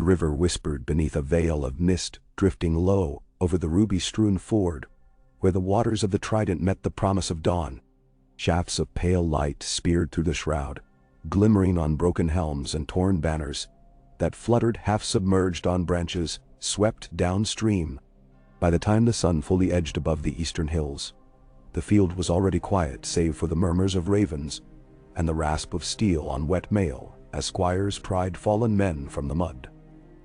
river whispered beneath a veil of mist drifting low over the ruby-strewn ford, where the waters of the Trident met the promise of dawn. Shafts of pale light speared through the shroud, glimmering on broken helms and torn banners that fluttered half-submerged on branches swept downstream. By the time the sun fully edged above the eastern hills, the field was already quiet save for the murmurs of ravens and the rasp of steel on wet mail as squires pried fallen men from the mud.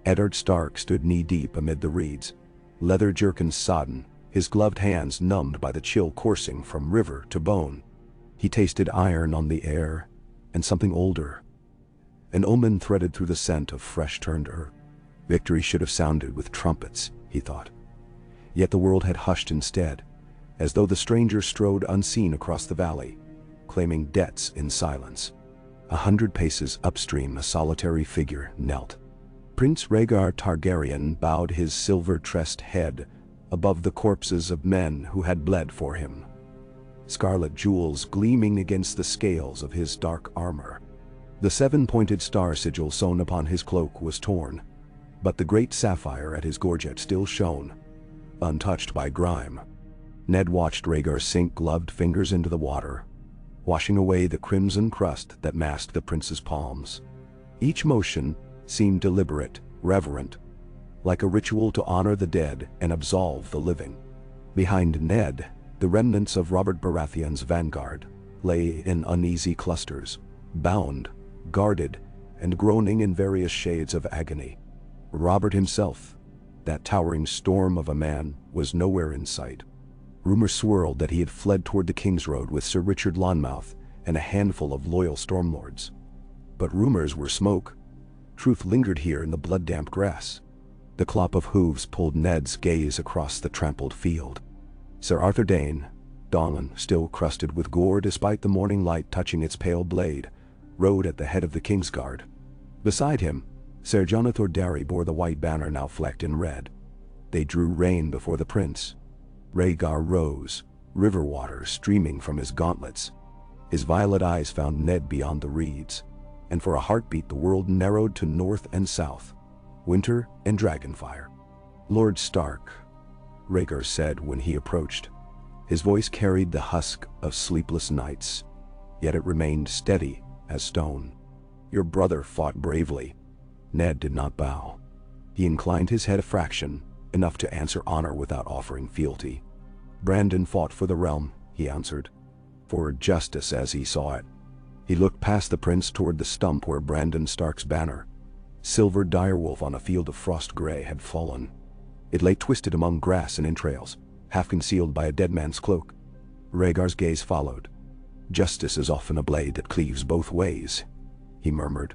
Eddard Stark stood knee-deep amid the reeds, leather jerkins sodden, his gloved hands numbed by the chill coursing from river to bone. He tasted iron on the air, and something older. An omen threaded through the scent of fresh-turned earth. Victory should have sounded with trumpets, he thought. Yet the world had hushed instead, as though the stranger strode unseen across the valley, claiming debts in silence. 100 paces upstream, a solitary figure knelt. Prince Rhaegar Targaryen bowed his silver-tressed head above the corpses of men who had bled for him, scarlet jewels gleaming against the scales of his dark armor. The 7-pointed star sigil sewn upon his cloak was torn, but the great sapphire at his gorget still shone, untouched by grime. Ned watched Rhaegar sink gloved fingers into the water, washing away the crimson crust that masked the prince's palms. Each motion seemed deliberate, reverent, like a ritual to honor the dead and absolve the living. Behind Ned, the remnants of Robert Baratheon's vanguard lay in uneasy clusters, bound, guarded, and groaning in various shades of agony. Robert himself, that towering storm of a man, was nowhere in sight. Rumors swirled that he had fled toward the King's Road with Sir Richard Lonmouth and a handful of loyal stormlords. But rumors were smoke. Truth lingered here in the blood-damp grass. The clop of hooves pulled Ned's gaze across the trampled field. Sir Arthur Dayne, Donlan still crusted with gore despite the morning light touching its pale blade, rode at the head of the Kingsguard. Beside him, Ser Jonathan Darry bore the white banner now flecked in red. They drew rein before the prince. Rhaegar rose, river water streaming from his gauntlets. His violet eyes found Ned beyond the reeds, and for a heartbeat the world narrowed to north and south, winter and dragonfire. "Lord Stark," Rhaegar said when he approached. His voice carried the husk of sleepless nights, yet it remained steady as stone. "Your brother fought bravely." Ned did not bow. He inclined his head a fraction, enough to answer honor without offering fealty. "Brandon fought for the realm," he answered, "for justice as he saw it." He looked past the prince toward the stump where Brandon Stark's banner, silver direwolf on a field of frost gray, had fallen. It lay twisted among grass and entrails, half concealed by a dead man's cloak. Rhaegar's gaze followed. "Justice is often a blade that cleaves both ways," he murmured.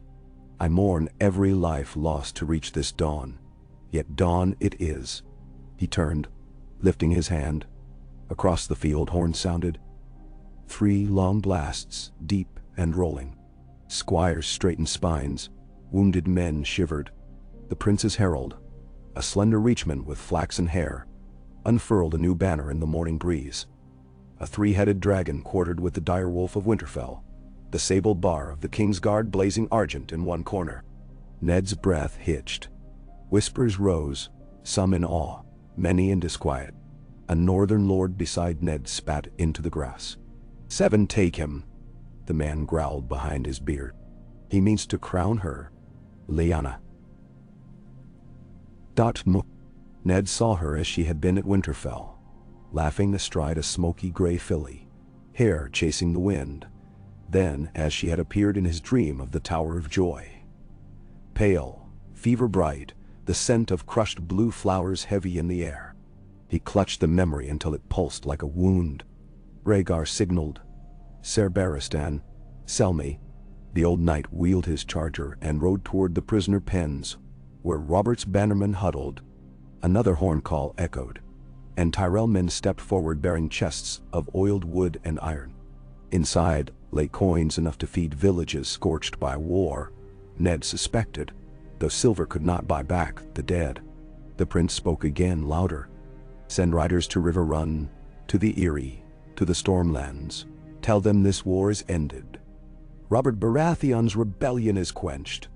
"I mourn every life lost to reach this dawn, yet dawn it is." He turned, lifting his hand. Across the field horns sounded. 3 long blasts, deep and rolling. Squires straightened spines, wounded men shivered. The prince's herald, a slender reachman with flaxen hair, unfurled a new banner in the morning breeze. A 3-headed dragon quartered with the direwolf of Winterfell, the sable bar of the Kingsguard blazing argent in one corner. Ned's breath hitched. Whispers rose, some in awe, many in disquiet. A northern lord beside Ned spat into the grass. "7 take him," the man growled behind his beard. "He means to crown her, Lyanna." Ned saw her as she had been at Winterfell, laughing astride a smoky gray filly, hair chasing the wind, then as she had appeared in his dream of the Tower of Joy. Pale, fever-bright, the scent of crushed blue flowers heavy in the air. He clutched the memory until it pulsed like a wound. Rhaegar signaled, "Ser Barristan, sell me." The old knight wheeled his charger and rode toward the prisoner pens, where Robert's bannermen huddled. Another horn call echoed, and Tyrell men stepped forward bearing chests of oiled wood and iron. Inside lay coins enough to feed villages scorched by war, Ned suspected, though silver could not buy back the dead. The prince spoke again, louder. "Send riders to River Run, to the Eyrie, to the Stormlands. Tell them this war is ended. Robert Baratheon's rebellion is quenched.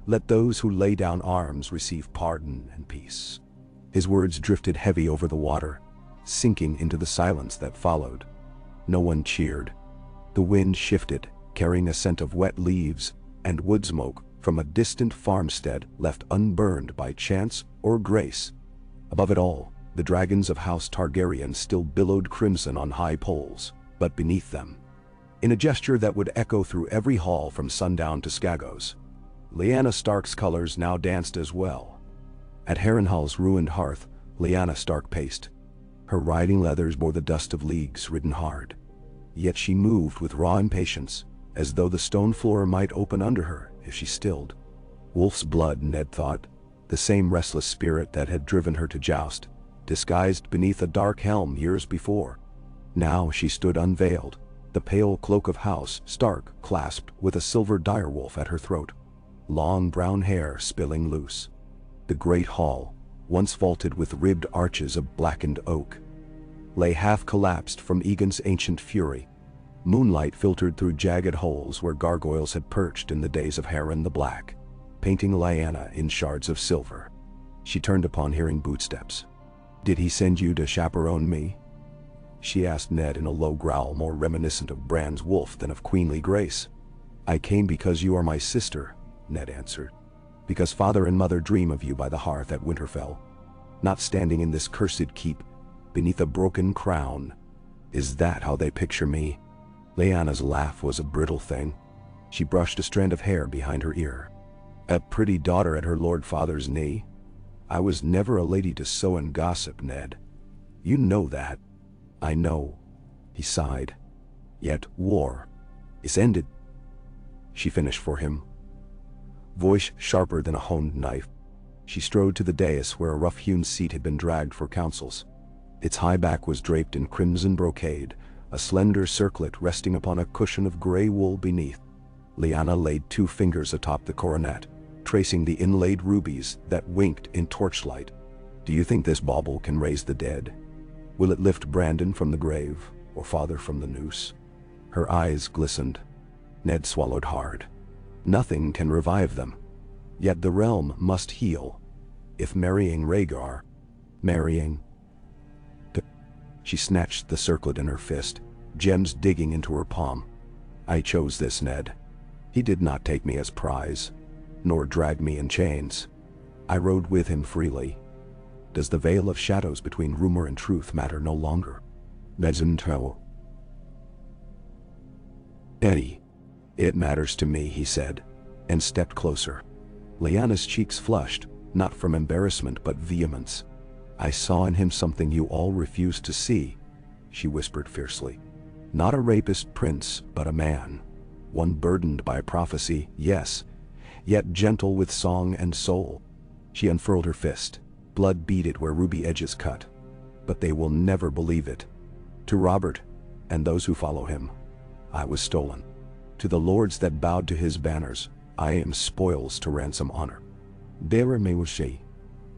Let those who lay down arms receive pardon and peace." His words drifted heavy over the water, sinking into the silence that followed. No one cheered. The wind shifted, carrying a scent of wet leaves and wood smoke from a distant farmstead left unburned by chance or grace. Above it all, the dragons of House Targaryen still billowed crimson on high poles, but beneath them, in a gesture that would echo through every hall from sundown to Skagos, Lyanna Stark's colors now danced as well. At Harrenhal's ruined hearth, Lyanna Stark paced. Her riding leathers bore the dust of leagues ridden hard. Yet she moved with raw impatience, as though the stone floor might open under her if she stilled. Wolf's blood, Ned thought, the same restless spirit that had driven her to joust, disguised beneath a dark helm years before. Now she stood unveiled, the pale cloak of House Stark clasped with a silver direwolf at her throat, long brown hair spilling loose. The great hall, once vaulted with ribbed arches of blackened oak, lay half collapsed from Egon's ancient fury. Moonlight filtered through jagged holes where gargoyles had perched in the days of Harren the Black, painting Lyanna in shards of silver. She turned upon hearing bootsteps. "Did he send you to chaperone me?" she asked Ned in a low growl more reminiscent of Bran's wolf than of queenly grace. "I came because you are my sister," Ned answered. "Because father and mother dream of you by the hearth at Winterfell, not standing in this cursed keep, beneath a broken crown. Is that how they picture me?" Lyanna's laugh was a brittle thing. She brushed a strand of hair behind her ear. "A pretty daughter at her lord father's knee? I was never a lady to sew and gossip, Ned. You know that." "I know," he sighed. "Yet war is ended," she finished for him, voice sharper than a honed knife. She strode to the dais where a rough-hewn seat had been dragged for councils. Its high back was draped in crimson brocade, a slender circlet resting upon a cushion of gray wool beneath. Lyanna laid 2 fingers atop the coronet, tracing the inlaid rubies that winked in torchlight. "Do you think this bauble can raise the dead? Will it lift Brandon from the grave, or father from the noose?" Her eyes glistened. Ned swallowed hard. Nothing can revive them. Yet the realm must heal. If marrying Rhaegar, marrying... She snatched the circlet in her fist, gems digging into her palm. "I chose this, Ned. He did not take me as prize, nor drag me in chains. I rode with him freely. Does the veil of shadows between rumor and truth matter no longer? Mezzanto." "Eddie, it matters to me," he said, and stepped closer. Lyanna's cheeks flushed, not from embarrassment but vehemence. "I saw in him something you all refused to see," she whispered fiercely. "Not a rapist prince, but a man. One burdened by prophecy, yes, yet gentle with song and soul." She unfurled her fist, blood beaded where ruby edges cut. "But they will never believe it. To Robert, and those who follow him, I was stolen. To the lords that bowed to his banners, I am spoils to ransom honor. Dere me was she.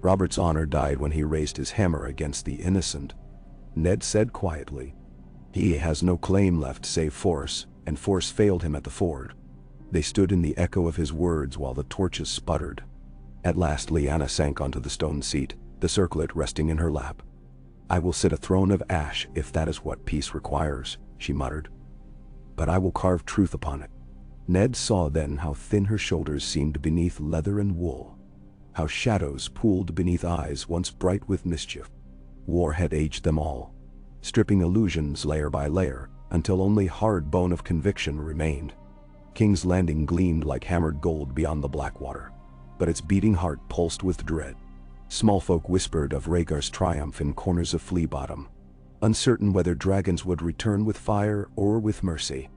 Robert's honor died when he raised his hammer against the innocent," Ned said quietly. "He has no claim left save force, and force failed him at the ford." They stood in the echo of his words while the torches sputtered. At last Lyanna sank onto the stone seat, the circlet resting in her lap. "I will sit a throne of ash if that is what peace requires," she muttered. "But I will carve truth upon it." Ned saw then how thin her shoulders seemed beneath leather and wool, how shadows pooled beneath eyes once bright with mischief. War had aged them all, stripping illusions layer by layer, until only hard bone of conviction remained. King's Landing gleamed like hammered gold beyond the Blackwater, but its beating heart pulsed with dread. Small folk whispered of Rhaegar's triumph in corners of Flea Bottom, uncertain whether dragons would return with fire or with mercy.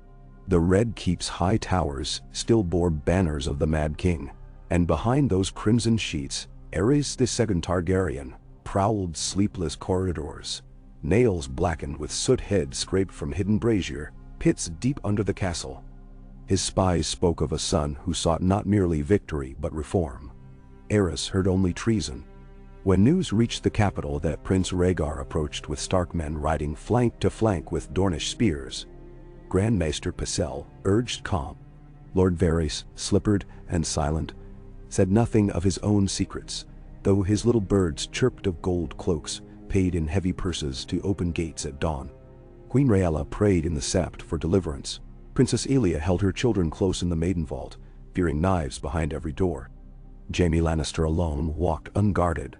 The Red Keep's high towers still bore banners of the Mad King, and behind those crimson sheets, Aerys II Targaryen prowled sleepless corridors, nails blackened with soot heads scraped from hidden brazier pits deep under the castle. His spies spoke of a son who sought not merely victory but reform. Aerys heard only treason. When news reached the capital that Prince Rhaegar approached with Stark men riding flank to flank with Dornish spears, Grand Maester Pycelle urged calm. Lord Varys, slippered and silent, said nothing of his own secrets, though his little birds chirped of gold cloaks, paid in heavy purses to open gates at dawn. Queen Rhaegar prayed in the sept for deliverance. Princess Elia held her children close in the maiden vault, fearing knives behind every door. Jaime Lannister alone walked unguarded.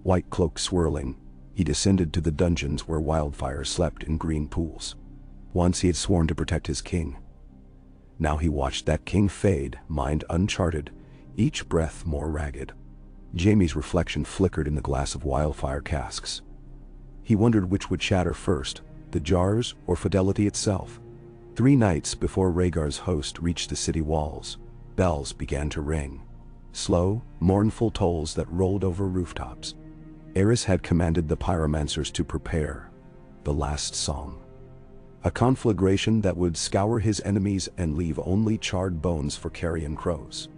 White cloak swirling, he descended to the dungeons where wildfire slept in green pools. Once he had sworn to protect his king. Now he watched that king fade, mind uncharted, each breath more ragged. Jaime's reflection flickered in the glass of wildfire casks. He wondered which would shatter first, the jars or fidelity itself. 3 nights before Rhaegar's host reached the city walls, bells began to ring. Slow, mournful tolls that rolled over rooftops. Aerys had commanded the pyromancers to prepare the last song. A conflagration that would scour his enemies and leave only charred bones for carrion crows.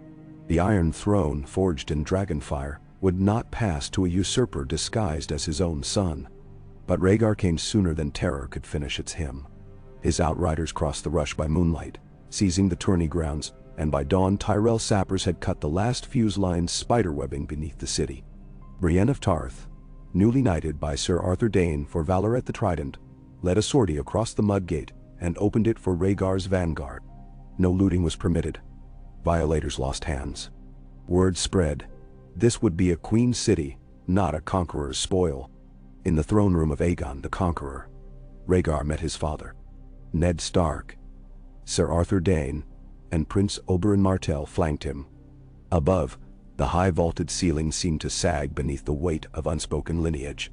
The Iron Throne, forged in dragonfire, would not pass to a usurper disguised as his own son. But Rhaegar came sooner than terror could finish its hymn. His outriders crossed the rush by moonlight, seizing the tourney grounds, and by dawn Tyrell sappers had cut the last fuse lines spiderwebbing beneath the city. Brienne of Tarth, newly knighted by Sir Arthur Dayne for valor at the Trident, led a sortie across the Mudgate and opened it for Rhaegar's vanguard. No looting was permitted. Violators lost hands. Word spread. This would be a queen's city, not a conqueror's spoil. In the throne room of Aegon the Conqueror, Rhaegar met his father, Ned Stark. Sir Arthur Dayne and Prince Oberyn Martell flanked him. Above, the high vaulted ceiling seemed to sag beneath the weight of unspoken lineage.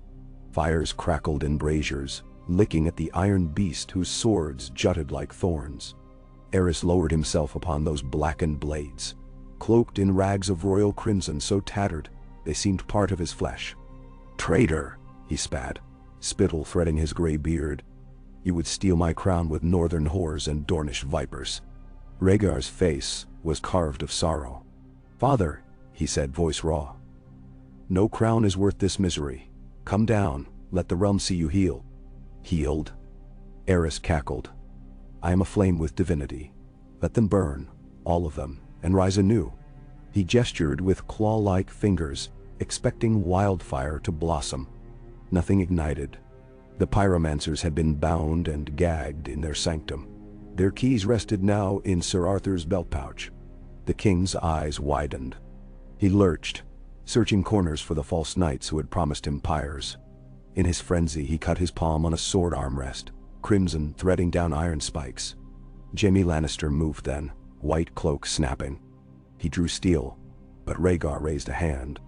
Fires crackled in braziers, licking at the iron beast whose swords jutted like thorns. Aerys lowered himself upon those blackened blades, cloaked in rags of royal crimson so tattered they seemed part of his flesh. "Traitor!" he spat, spittle threading his gray beard. "You would steal my crown with northern whores and Dornish vipers." Rhaegar's face was carved of sorrow. "Father," he said, voice raw, "no crown is worth this misery. Come down, let the realm see you healed." "Healed?" Aerys cackled. "I am aflame with divinity. Let them burn, all of them, and rise anew." He gestured with claw-like fingers, expecting wildfire to blossom. Nothing ignited. The pyromancers had been bound and gagged in their sanctum. Their keys rested now in Sir Arthur's belt pouch. The king's eyes widened. He lurched, searching corners for the false knights who had promised him pyres. In his frenzy he cut his palm on a sword armrest, crimson threading down iron spikes. Jaime Lannister moved then, white cloak snapping. He drew steel, but Rhaegar raised a hand.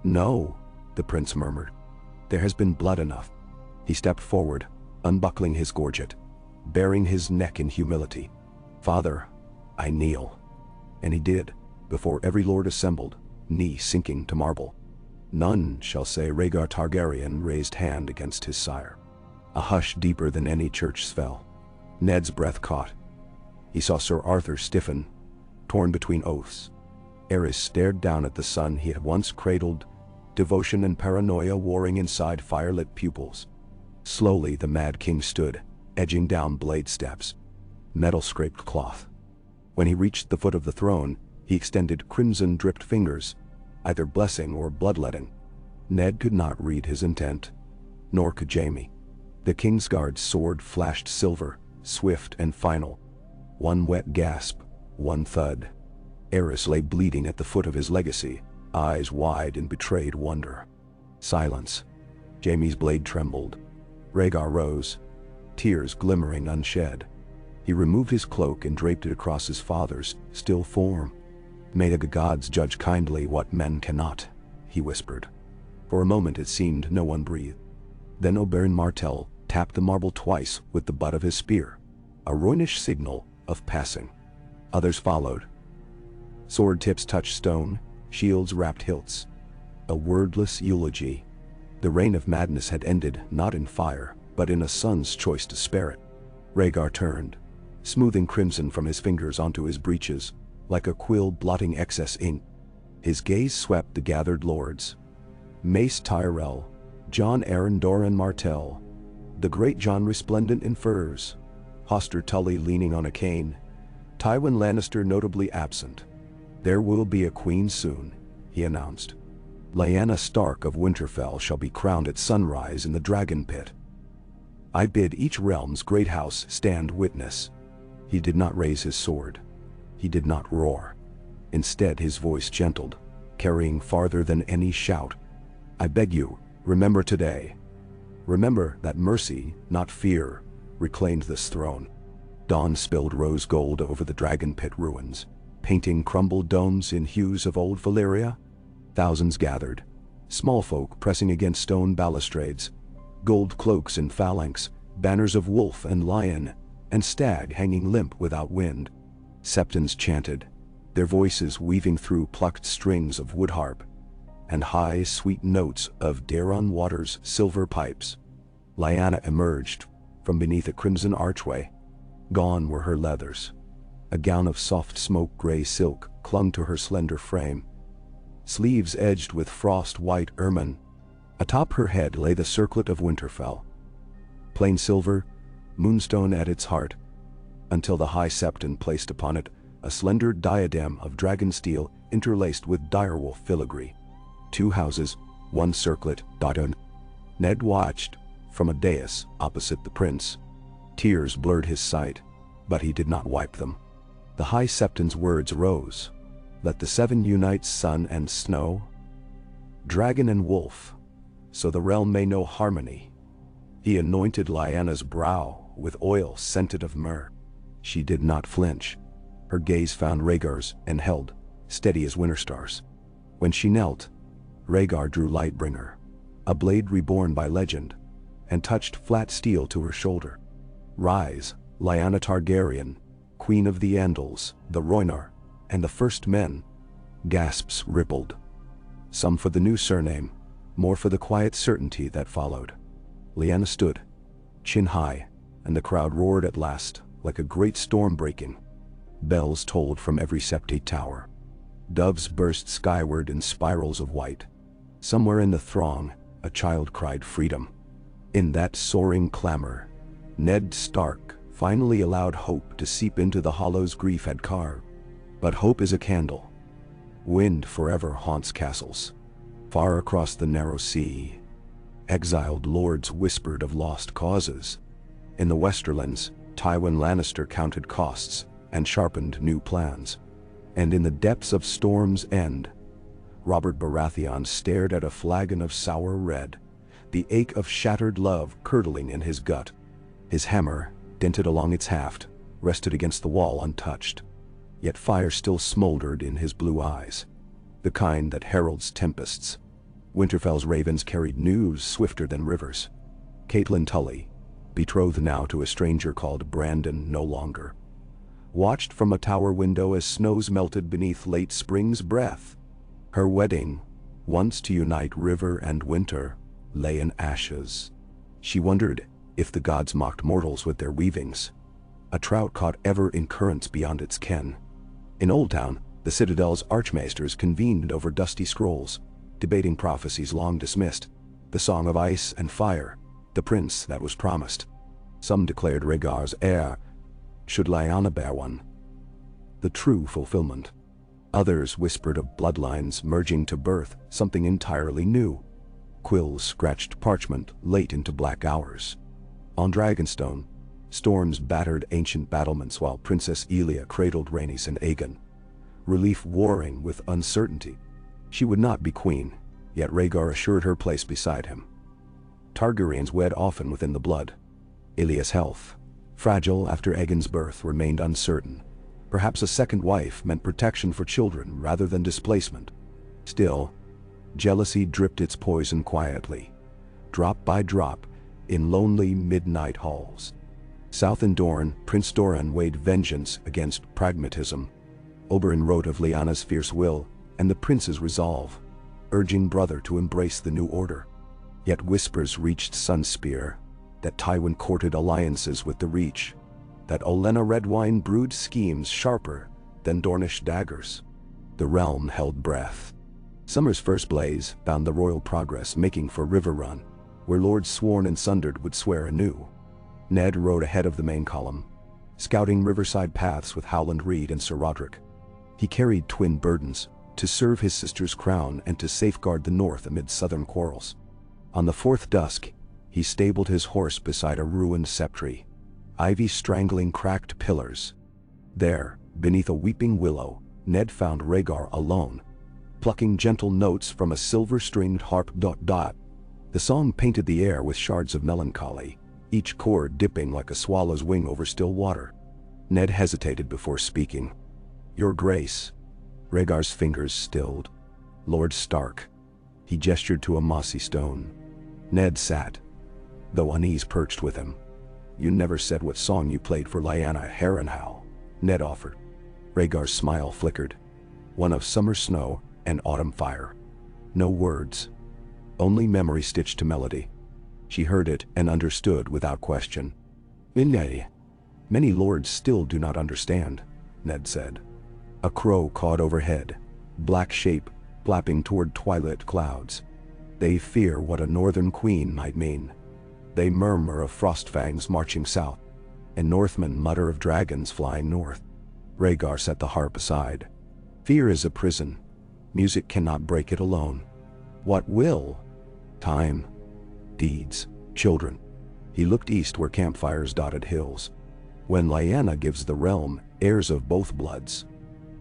"No," the prince murmured. "There has been blood enough." He stepped forward, unbuckling his gorget, baring his neck in humility. "Father, I kneel." And he did, before every lord assembled, knee sinking to marble. None shall say Rhaegar Targaryen raised hand against his sire. A hush deeper than any church fell. Ned's breath caught. He saw Sir Arthur stiffen, torn between oaths. Aerys stared down at the son he had once cradled, devotion and paranoia warring inside firelit pupils. Slowly the Mad King stood, edging down blade steps. Metal scraped cloth. When he reached the foot of the throne, he extended crimson-dripped fingers, either blessing or bloodletting. Ned could not read his intent, nor could Jaime. The Kingsguard's sword flashed silver, swift and final. One wet gasp, one thud. Aerys lay bleeding at the foot of his legacy, eyes wide in betrayed wonder. Silence. Jaime's blade trembled. Rhaegar rose, tears glimmering unshed. He removed his cloak and draped it across his father's still form. "May the gods judge kindly what men cannot," he whispered. For a moment it seemed no one breathed. Then Oberyn Martell tapped the marble twice with the butt of his spear, a Rhoynish signal of passing. Others followed. Sword tips touched stone, shields wrapped hilts. A wordless eulogy. The reign of madness had ended not in fire, but in a son's choice to spare it. Rhaegar turned, smoothing crimson from his fingers onto his breeches, like a quill blotting excess ink. His gaze swept the gathered lords. Mace Tyrell, Jon Arryn Doran Martell, the great Jon resplendent in furs, Hoster Tully leaning on a cane, Tywin Lannister notably absent. "There will be a queen soon," he announced. "Lyanna Stark of Winterfell shall be crowned at sunrise in the dragon pit. I bid each realm's great house stand witness." He did not raise his sword. He did not roar. Instead, his voice gentled, carrying farther than any shout. "I beg you, remember today. Remember that mercy, not fear, reclaimed this throne." Dawn spilled rose gold over the dragon pit ruins, painting crumbled domes in hues of old Valyria. Thousands gathered, small folk pressing against stone balustrades, gold cloaks in phalanx, banners of wolf and lion, and stag hanging limp without wind. Septons chanted, their voices weaving through plucked strings of wood harp and high, sweet notes of Daron Water's silver pipes. Lyanna emerged from beneath a crimson archway. Gone were her leathers. A gown of soft smoke-gray silk clung to her slender frame, sleeves edged with frost-white ermine. Atop her head lay the circlet of Winterfell, plain silver, moonstone at its heart, until the high septon placed upon it a slender diadem of dragon steel interlaced with direwolf filigree. 2 houses, 1 circlet, dotted. Ned watched from a dais opposite the prince. Tears blurred his sight, but he did not wipe them. The high septon's words rose. "Let the 7 unite sun and snow, dragon and wolf, so the realm may know harmony." He anointed Lyanna's brow with oil scented of myrrh. She did not flinch. Her gaze found Rhaegar's and held, steady as winter stars. When she knelt, Rhaegar drew Lightbringer, a blade reborn by legend, and touched flat steel to her shoulder. "Rise, Lyanna Targaryen, Queen of the Andals, the Rhoynar, and the First Men." Gasps rippled, some for the new surname, more for the quiet certainty that followed. Lyanna stood, chin high, and the crowd roared at last, like a great storm breaking. Bells tolled from every septate tower. Doves burst skyward in spirals of white. Somewhere in the throng, a child cried freedom. In that soaring clamor, Ned Stark finally allowed hope to seep into the hollows grief had carved. But hope is a candle. Wind forever haunts castles. Far across the narrow sea, exiled lords whispered of lost causes. In the Westerlands, Tywin Lannister counted costs and sharpened new plans. And in the depths of Storm's End, Robert Baratheon stared at a flagon of sour red, the ache of shattered love curdling in his gut. His hammer, dented along its haft, rested against the wall untouched. Yet fire still smoldered in his blue eyes, the kind that heralds tempests. Winterfell's ravens carried news swifter than rivers. Catelyn Tully, betrothed now to a stranger called Brandon no longer, watched from a tower window as snows melted beneath late spring's breath. Her wedding, once to unite river and winter, lay in ashes. She wondered if the gods mocked mortals with their weavings, a trout caught ever in currents beyond its ken. In Old Town, the Citadel's archmaesters convened over dusty scrolls, debating prophecies long dismissed, the song of ice and fire, the prince that was promised. Some declared Rhaegar's heir, should Lyanna bear one, the true fulfillment. Others whispered of bloodlines merging to birth something entirely new. Quills scratched parchment late into black hours. On Dragonstone, storms battered ancient battlements while Princess Elia cradled Rhaenys and Aegon, relief warring with uncertainty. She would not be queen, yet Rhaegar assured her place beside him. Targaryens wed often within the blood. Elia's health, fragile after Aegon's birth, remained uncertain. Perhaps a second wife meant protection for children rather than displacement. Still, jealousy dripped its poison quietly, drop by drop, in lonely midnight halls. South in Dorne, Prince Doran weighed vengeance against pragmatism. Oberyn wrote of Lyanna's fierce will and the prince's resolve, urging brother to embrace the new order. Yet whispers reached Sunspear that Tywin courted alliances with the Reach, that Olenna Redwine brewed schemes sharper than Dornish daggers. The realm held breath. Summer's first blaze bound the royal progress making for River Run, where lords sworn and sundered would swear anew. Ned rode ahead of the main column, scouting riverside paths with Howland Reed and Sir Roderick. He carried twin burdens, to serve his sister's crown and to safeguard the north amid southern quarrels. On the fourth dusk, he stabled his horse beside a ruined septry, ivy strangling cracked pillars. There, beneath a weeping willow, Ned found Rhaegar alone, plucking gentle notes from a silver-stringed harp. The song painted the air with shards of melancholy, each chord dipping like a swallow's wing over still water. Ned hesitated before speaking. "Your Grace." Rhaegar's fingers stilled. "Lord Stark." He gestured to a mossy stone. Ned sat, though unease perched with him. "You never said what song you played for Lyanna Harrenhal," Ned offered. Rhaegar's smile flickered. "One of summer snow and autumn fire." No words. Only memory stitched to melody. She heard it and understood without question. "Many lords still do not understand," Ned said. A crow cawed overhead, black shape flapping toward twilight clouds. "They fear what a northern queen might mean. They murmur of frostfangs marching south, and Northmen mutter of dragons flying north." Rhaegar set the harp aside. "Fear is a prison. Music cannot break it alone. What will? Time, deeds, children." He looked east where campfires dotted hills. "When Lyanna gives the realm heirs of both bloods,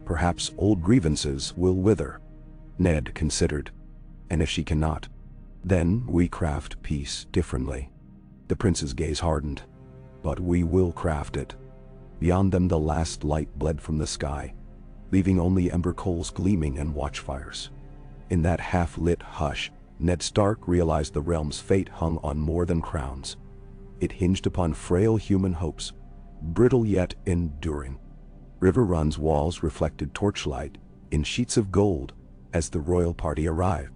perhaps old grievances will wither." Ned considered. "And if she cannot, then we craft peace differently." The prince's gaze hardened. "But we will craft it." Beyond them the last light bled from the sky, leaving only ember coals gleaming and watchfires. In that half-lit hush, Ned Stark realized the realm's fate hung on more than crowns. It hinged upon frail human hopes, brittle yet enduring. River Run's walls reflected torchlight in sheets of gold as the royal party arrived.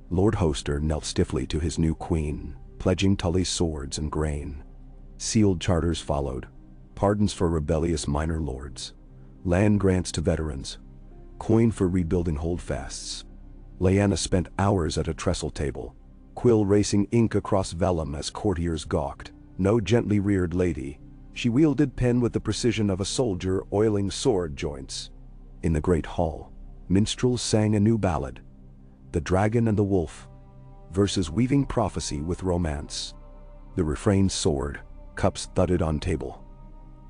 Lord Hoster knelt stiffly to his new queen, pledging Tully's swords and grain. Sealed charters followed, pardons for rebellious minor lords, land grants to veterans, coin for rebuilding holdfasts. Lyanna spent hours at a trestle table, quill racing ink across vellum as courtiers gawked. No gently reared lady, she wielded pen with the precision of a soldier oiling sword joints. In the great hall, minstrels sang a new ballad, "The Dragon and the Wolf," verses weaving prophecy with romance. The refrain soared, cups thudded on table.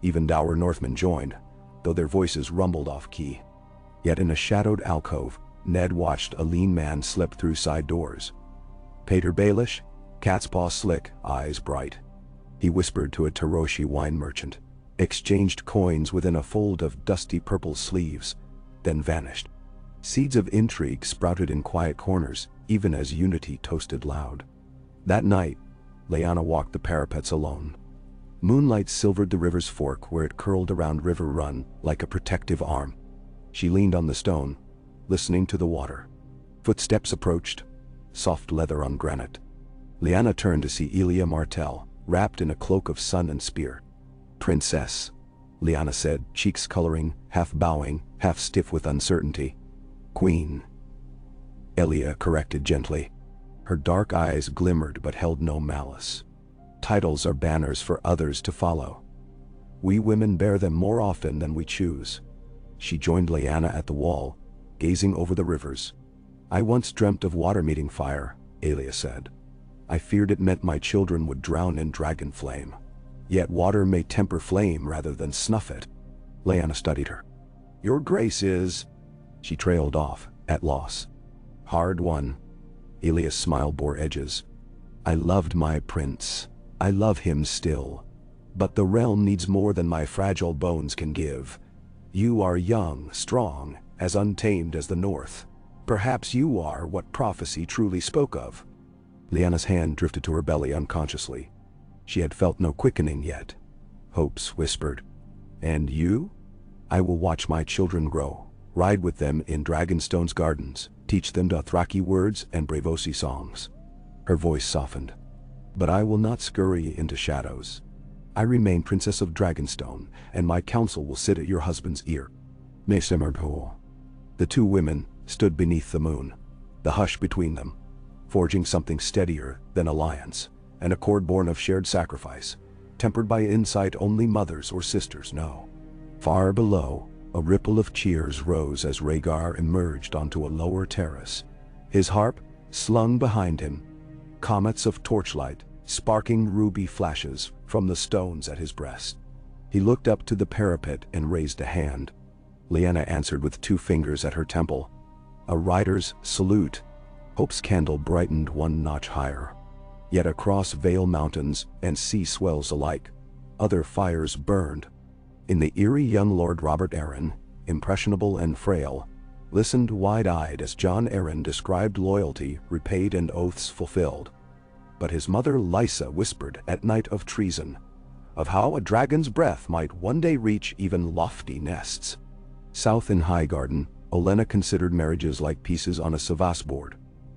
Even dour Northmen joined, though their voices rumbled off-key. Yet in a shadowed alcove, Ned watched a lean man slip through side doors. Pater Baelish, cat's paw slick, eyes bright. He whispered to a Taroshi wine merchant, exchanged coins within a fold of dusty purple sleeves, then vanished. Seeds of intrigue sprouted in quiet corners, even as unity toasted loud. That night, Lyanna walked the parapets alone. Moonlight silvered the river's fork where it curled around River Run like a protective arm. She leaned on the stone, listening to the water. Footsteps approached, soft leather on granite. Lyanna turned to see Elia Martell, wrapped in a cloak of sun and spear. "Princess," Lyanna said, cheeks coloring, half bowing, half stiff with uncertainty. "Queen," Elia corrected gently. Her dark eyes glimmered but held no malice. "Titles are banners for others to follow. We women bear them more often than we choose." She joined Lyanna at the wall, gazing over the rivers. "I once dreamt of water meeting fire," Elia said. "I feared it meant my children would drown in dragon flame. Yet water may temper flame rather than snuff it." Lyanna studied her. "Your grace is..." She trailed off, at loss. "Hard won." Elia's smile bore edges. "I loved my prince. I love him still. But the realm needs more than my fragile bones can give. You are young, strong, as untamed as the north. Perhaps you are what prophecy truly spoke of." Lyanna's hand drifted to her belly unconsciously. She had felt no quickening yet. Hopes whispered. "And you?" "I will watch my children grow, ride with them in Dragonstone's gardens, teach them Dothraki words and Braavosi songs." Her voice softened. "But I will not scurry into shadows. I remain Princess of Dragonstone, and my counsel will sit at your husband's ear." The two women stood beneath the moon, the hush between them, forging something steadier than alliance, an accord born of shared sacrifice, tempered by insight only mothers or sisters know. Far below, A ripple of cheers rose as Rhaegar emerged onto a lower terrace. His harp, slung behind him, comets of torchlight, sparking ruby flashes from the stones at his breast. He looked up to the parapet and raised a hand. Lyanna answered with 2 fingers at her temple. A rider's salute. Hope's candle brightened 1 notch higher. Yet across Vale Mountains and sea swells alike, other fires burned. In the eerie young Lord Robert Arryn, impressionable and frail, listened wide-eyed as Jon Arryn described loyalty repaid and oaths fulfilled. But his mother Lysa whispered at night of treason, of how a dragon's breath might one day reach even lofty nests. South in Highgarden, Olenna considered marriages like pieces on a Savas board,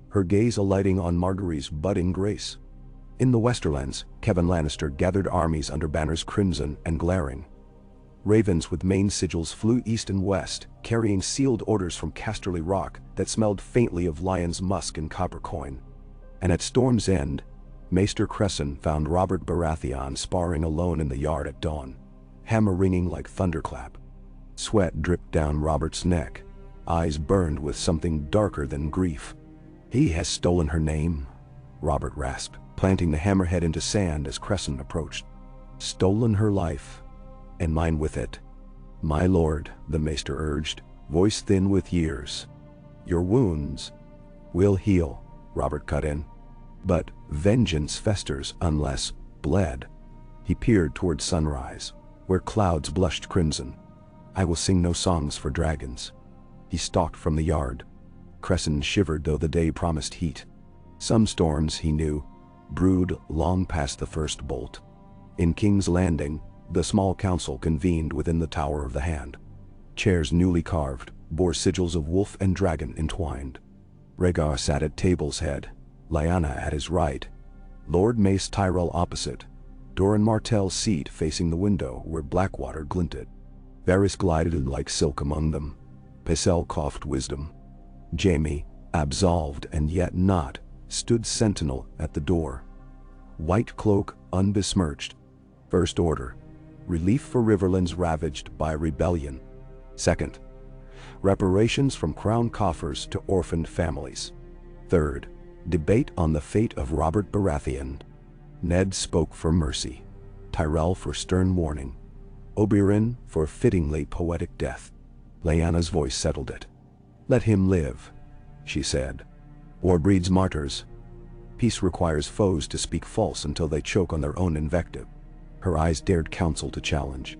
her gaze alighting on Margaery's budding grace. In the Westerlands, Kevan Lannister gathered armies under banners crimson and glaring. Ravens with mane sigils flew east and west, carrying sealed orders from Casterly Rock that smelled faintly of lion's musk and copper coin. And at Storm's End, Maester Cresson found Robert Baratheon sparring alone in the yard at dawn, hammer ringing like thunderclap. Sweat dripped down Robert's neck, eyes burned with something darker than grief. "He has stolen her name," Robert rasped, planting the hammerhead into sand as Cresson approached. "Stolen her life, and mine with it." "My lord," the maester urged, voice thin with years. "Your wounds will heal," Robert cut in. "But vengeance festers unless bled." He peered toward sunrise, where clouds blushed crimson. "I will sing no songs for dragons." He stalked from the yard. Cresson shivered though the day promised heat. Some storms, he knew, brewed long past the first bolt. In King's Landing, the small council convened within the Tower of the Hand. Chairs newly carved bore sigils of wolf and dragon entwined. Rhaegar sat at table's head, Lyanna at his right, Lord Mace Tyrell opposite, Doran Martell's seat facing the window where Blackwater glinted. Varys glided like silk among them. Pycelle coughed wisdom. Jaime, absolved and yet not, stood sentinel at the door. White cloak unbesmirched. First order, relief for riverlands ravaged by rebellion. Second, reparations from crown coffers to orphaned families. Third, debate on the fate of Robert Baratheon. Ned spoke for mercy, Tyrell for stern warning, Oberyn for fittingly poetic death. Lyanna's voice settled it. "Let him live," she said. "War breeds martyrs. Peace requires foes to speak false until they choke on their own invective." Her eyes dared counsel to challenge.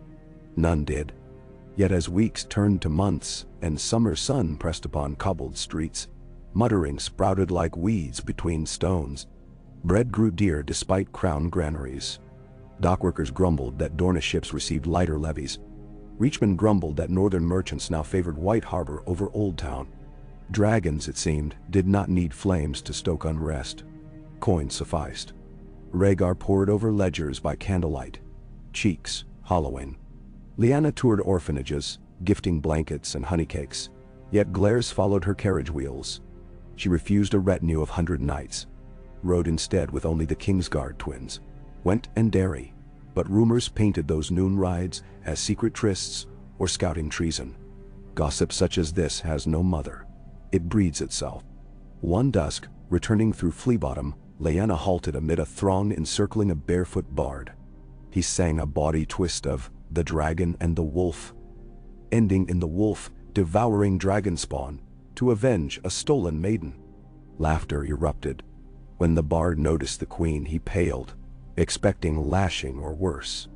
None did. Yet as weeks turned to months and summer sun pressed upon cobbled streets, muttering sprouted like weeds between stones. Bread grew dear despite crown granaries. Dockworkers grumbled that Dornish ships received lighter levies. Reachmen grumbled that northern merchants now favored White Harbor over Old Town. Dragons, it seemed, did not need flames to stoke unrest. Coin sufficed. Rhaegar pored over ledgers by candlelight, cheeks hollowing. Lyanna toured orphanages, gifting blankets and honeycakes, yet glares followed her carriage wheels. She refused a retinue of 100 knights, rode instead with only the Kingsguard twins, Went and Derry, but rumors painted those noon rides as secret trysts or scouting treason. Gossip such as this has no mother. It breeds itself. One dusk, returning through Fleabottom, Lyanna halted amid a throng encircling a barefoot bard. He sang a bawdy twist of "The Dragon and the Wolf," ending in the wolf devouring dragon spawn to avenge a stolen maiden. Laughter erupted. When the bard noticed the queen, he paled, expecting lashing or worse.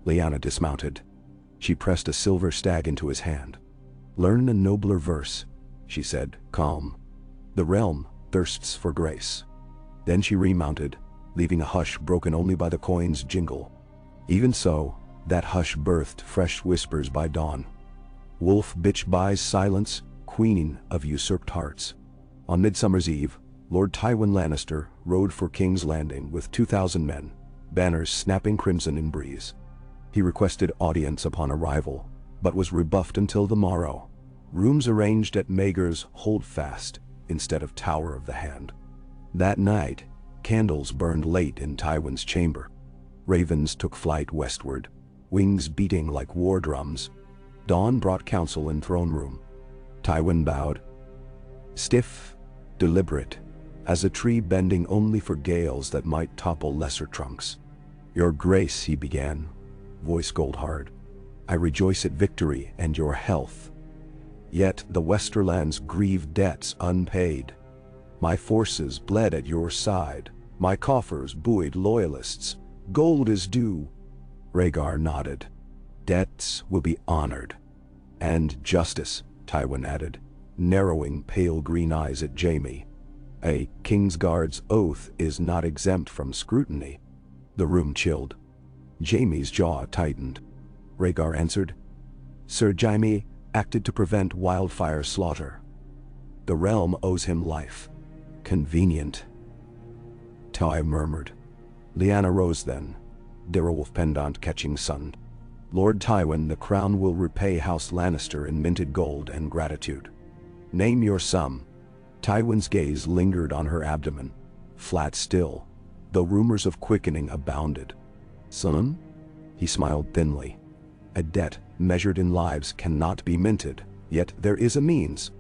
Lyanna dismounted. She pressed a silver stag into his hand. "Learn a nobler verse," she said, calm. "The realm thirsts for grace." Then she remounted, leaving a hush broken only by the coin's jingle. Even so, that hush birthed fresh whispers by dawn. Wolf bitch buys silence, queen of usurped hearts. On Midsummer's Eve, Lord Tywin Lannister rode for King's Landing with 2,000 men, banners snapping crimson in breeze. He requested audience upon arrival, but was rebuffed until the morrow. Rooms arranged at Maegor's Holdfast instead of Tower of the Hand. That night, candles burned late in Tywin's chamber. Ravens took flight westward, wings beating like war drums. Dawn brought counsel in throne room. Tywin bowed. Stiff, deliberate, as a tree bending only for gales that might topple lesser trunks. Your Grace, he began, voice gold hard. I rejoice at victory and your health. Yet the Westerlands grieve debts unpaid. My forces bled at your side. My coffers buoyed loyalists. Gold is due. Rhaegar nodded. Debts will be honored. And justice, Tywin added, narrowing pale green eyes at Jaime. A Kingsguard's oath is not exempt from scrutiny. The room chilled. Jaime's jaw tightened. Rhaegar answered, Sir Jaime acted to prevent wildfire slaughter. The realm owes him life. Convenient. Ty murmured. Lyanna rose then, Direwolf pendant catching sun. Lord Tywin, the crown will repay House Lannister in minted gold and gratitude. Name your sum. Tywin's gaze lingered on her abdomen, flat still, though rumors of quickening abounded. Son? He smiled thinly. A debt measured in lives cannot be minted, yet there is a means.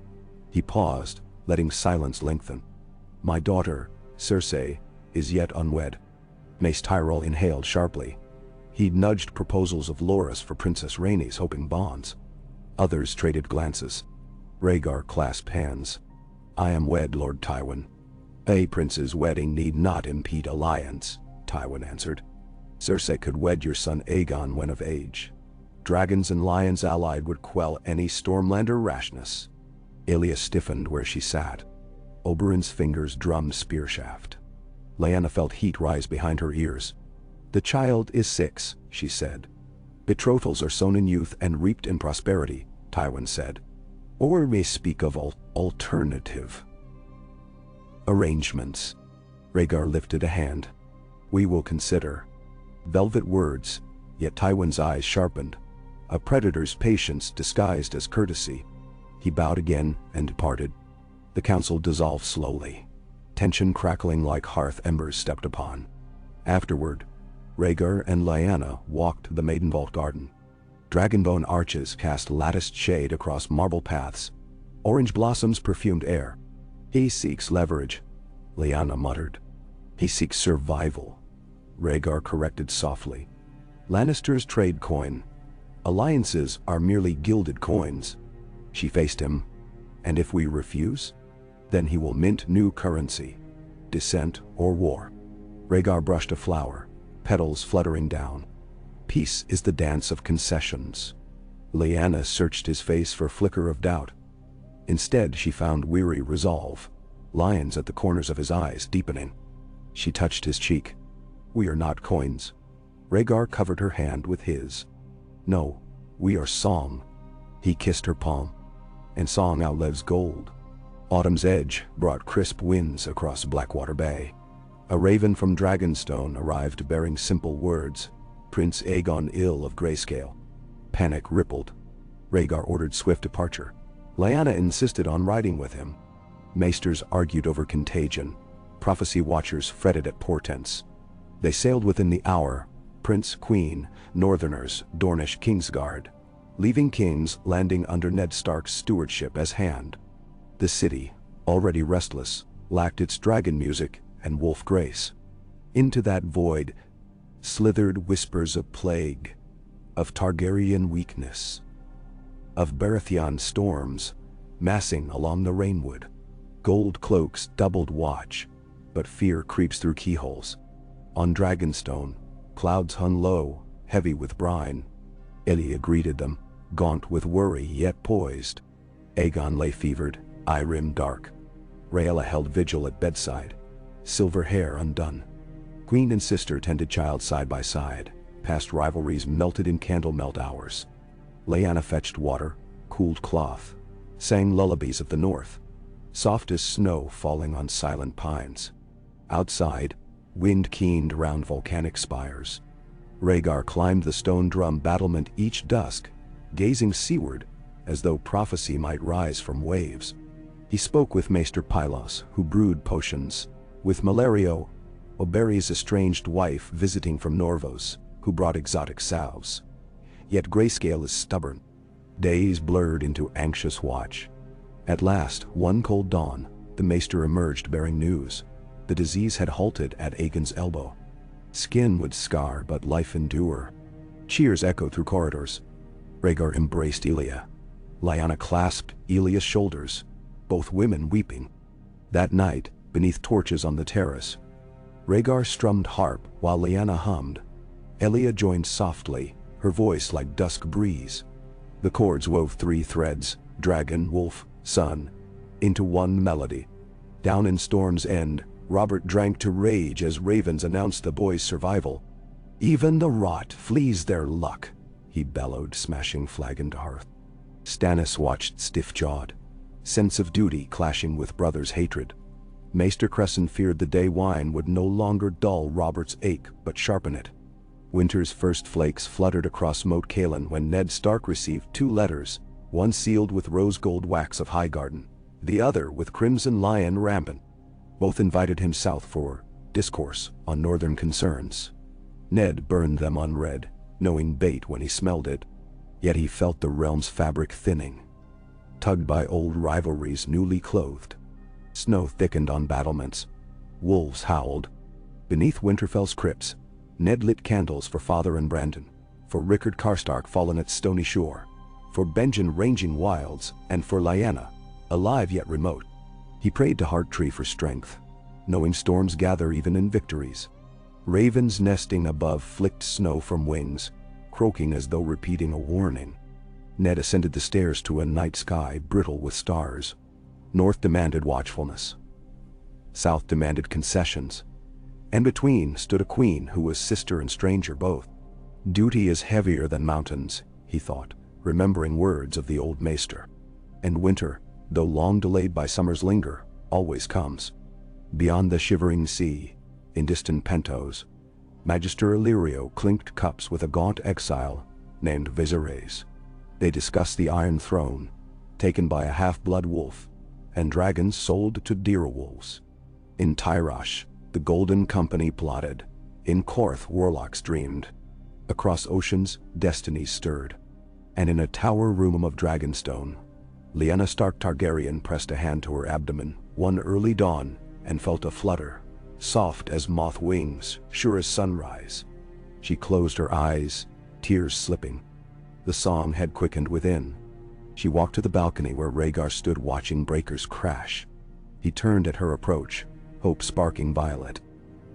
He paused, letting silence lengthen. My daughter, Cersei, is yet unwed. Mace Tyrell inhaled sharply. He'd nudged proposals of Loras for Princess Rhaenys hoping bonds. Others traded glances. Rhaegar clasped hands. I am wed, Lord Tywin. A prince's wedding need not impede alliance, Tywin answered. Cersei could wed your son Aegon when of age. Dragons and lions allied would quell any Stormlander rashness. Ilya stiffened where she sat. Oberyn's fingers drummed spear shaft. Lyanna felt heat rise behind her ears. The child is 6, she said. Betrothals are sown in youth and reaped in prosperity, Tywin said. Or we may speak of alternative arrangements. Rhaegar lifted a hand. We will consider. Velvet words, yet Tywin's eyes sharpened. A predator's patience disguised as courtesy. He bowed again and departed. The council dissolved slowly. Tension crackling like hearth embers stepped upon. Afterward, Rhaegar and Lyanna walked the Maiden Vault garden. Dragonbone arches cast latticed shade across marble paths. Orange blossoms perfumed air. He seeks leverage, Lyanna muttered. He seeks survival, Rhaegar corrected softly. Lannisters trade coin. Alliances are merely gilded coins. She faced him. And if we refuse? Then he will mint new currency. Dissent or war. Rhaegar brushed a flower, petals fluttering down. Peace is the dance of concessions. Lyanna searched his face for a flicker of doubt. Instead, she found weary resolve, lines at the corners of his eyes deepening. She touched his cheek. We are not coins. Rhaegar covered her hand with his. No, we are song. He kissed her palm. And song outlives gold. Autumn's edge brought crisp winds across Blackwater Bay. A raven from Dragonstone arrived bearing simple words. Prince Aegon ill of grayscale. Panic rippled. Rhaegar ordered swift departure. Lyanna insisted on riding with him. Maesters argued over contagion. Prophecy watchers fretted at portents. They sailed within the hour. Prince, Queen, Northerners, Dornish Kingsguard. Leaving kings landing under Ned Stark's stewardship as hand. The city, already restless, lacked its dragon music and wolf grace. Into that void slithered whispers of plague, of Targaryen weakness, of Baratheon storms massing along the rainwood. Gold cloaks doubled watch, but fear creeps through keyholes. On Dragonstone, clouds hung low, heavy with brine. Ilya greeted them, gaunt with worry yet poised. Aegon lay fevered, eye-rimmed dark. Rhaella held vigil at bedside, silver hair undone. Queen and sister tended child side by side. Past rivalries melted in candle melt hours. Lyanna fetched water, cooled cloth, sang lullabies of the north, soft as snow falling on silent pines. Outside, wind keened round volcanic spires. Rhaegar climbed the stone drum battlement each dusk, gazing seaward as though prophecy might rise from waves. He spoke with Maester Pylos, who brewed potions, with Malario, Oberyn's estranged wife visiting from Norvos, who brought exotic salves. Yet grayscale is stubborn. Days blurred into anxious watch. At last, one cold dawn, the maester emerged bearing news. The disease had halted at Aegon's elbow. Skin would scar, but life endure. Cheers echoed through corridors. Rhaegar embraced Elia. Lyanna clasped Elia's shoulders, both women weeping. That night, beneath torches on the terrace, Rhaegar strummed harp while Lyanna hummed. Elia joined softly, her voice like dusk breeze. The chords wove 3 threads, dragon, wolf, sun, into one melody. Down in Storm's End, Robert drank to rage as ravens announced the boy's survival. "Even the rot flees their luck," he bellowed, smashing flagon to hearth. Stannis watched stiff-jawed, sense of duty clashing with brother's hatred. Maester Crescent feared the day wine would no longer dull Robert's ache but sharpen it. Winter's first flakes fluttered across Moat Cailin when Ned Stark received 2 letters, one sealed with rose-gold wax of Highgarden, the other with crimson lion rampant. Both invited him south for discourse on northern concerns. Ned burned them unread, knowing bait when he smelled it. Yet he felt the realm's fabric thinning, tugged by old rivalries newly clothed. Snow thickened on battlements. Wolves howled. Beneath Winterfell's crypts, Ned lit candles for Father and Brandon, for Rickard Karstark fallen at Stony Shore, for Benjen ranging wilds, and for Lyanna, alive yet remote. He prayed to Hearttree for strength, knowing storms gather even in victories. Ravens nesting above flicked snow from wings, croaking as though repeating a warning. Ned ascended the stairs to a night sky brittle with stars. North demanded watchfulness. South demanded concessions. And between stood a queen who was sister and stranger both. Duty is heavier than mountains, he thought, remembering words of the old maester. And winter, though long delayed by summer's linger, always comes. Beyond the shivering sea, in distant Pentos, Magister Illyrio clinked cups with a gaunt exile named Viserys. They discussed the Iron Throne, taken by a half-blood wolf, and dragons sold to direwolves. In Tyrosh, the Golden Company plotted. In Korth, warlocks dreamed. Across oceans, destinies stirred. And in a tower room of dragonstone, Lyanna Stark Targaryen pressed a hand to her abdomen one early dawn and felt a flutter, soft as moth wings, sure as sunrise. She closed her eyes, tears slipping. The song had quickened within. She walked to the balcony where Rhaegar stood watching breakers crash. He turned at her approach, hope sparking violet.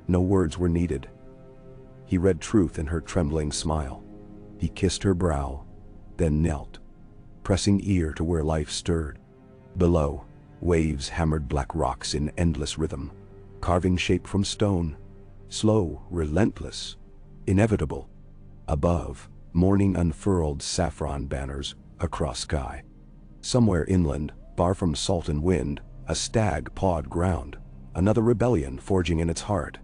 No words were needed. He read truth in her trembling smile. He kissed her brow, then knelt, pressing ear to where life stirred. Below, waves hammered black rocks in endless rhythm, carving shape from stone, slow, relentless, inevitable. Above, morning unfurled saffron banners across sky. Somewhere inland, far from salt and wind, a stag pawed ground, another rebellion forging in its heart.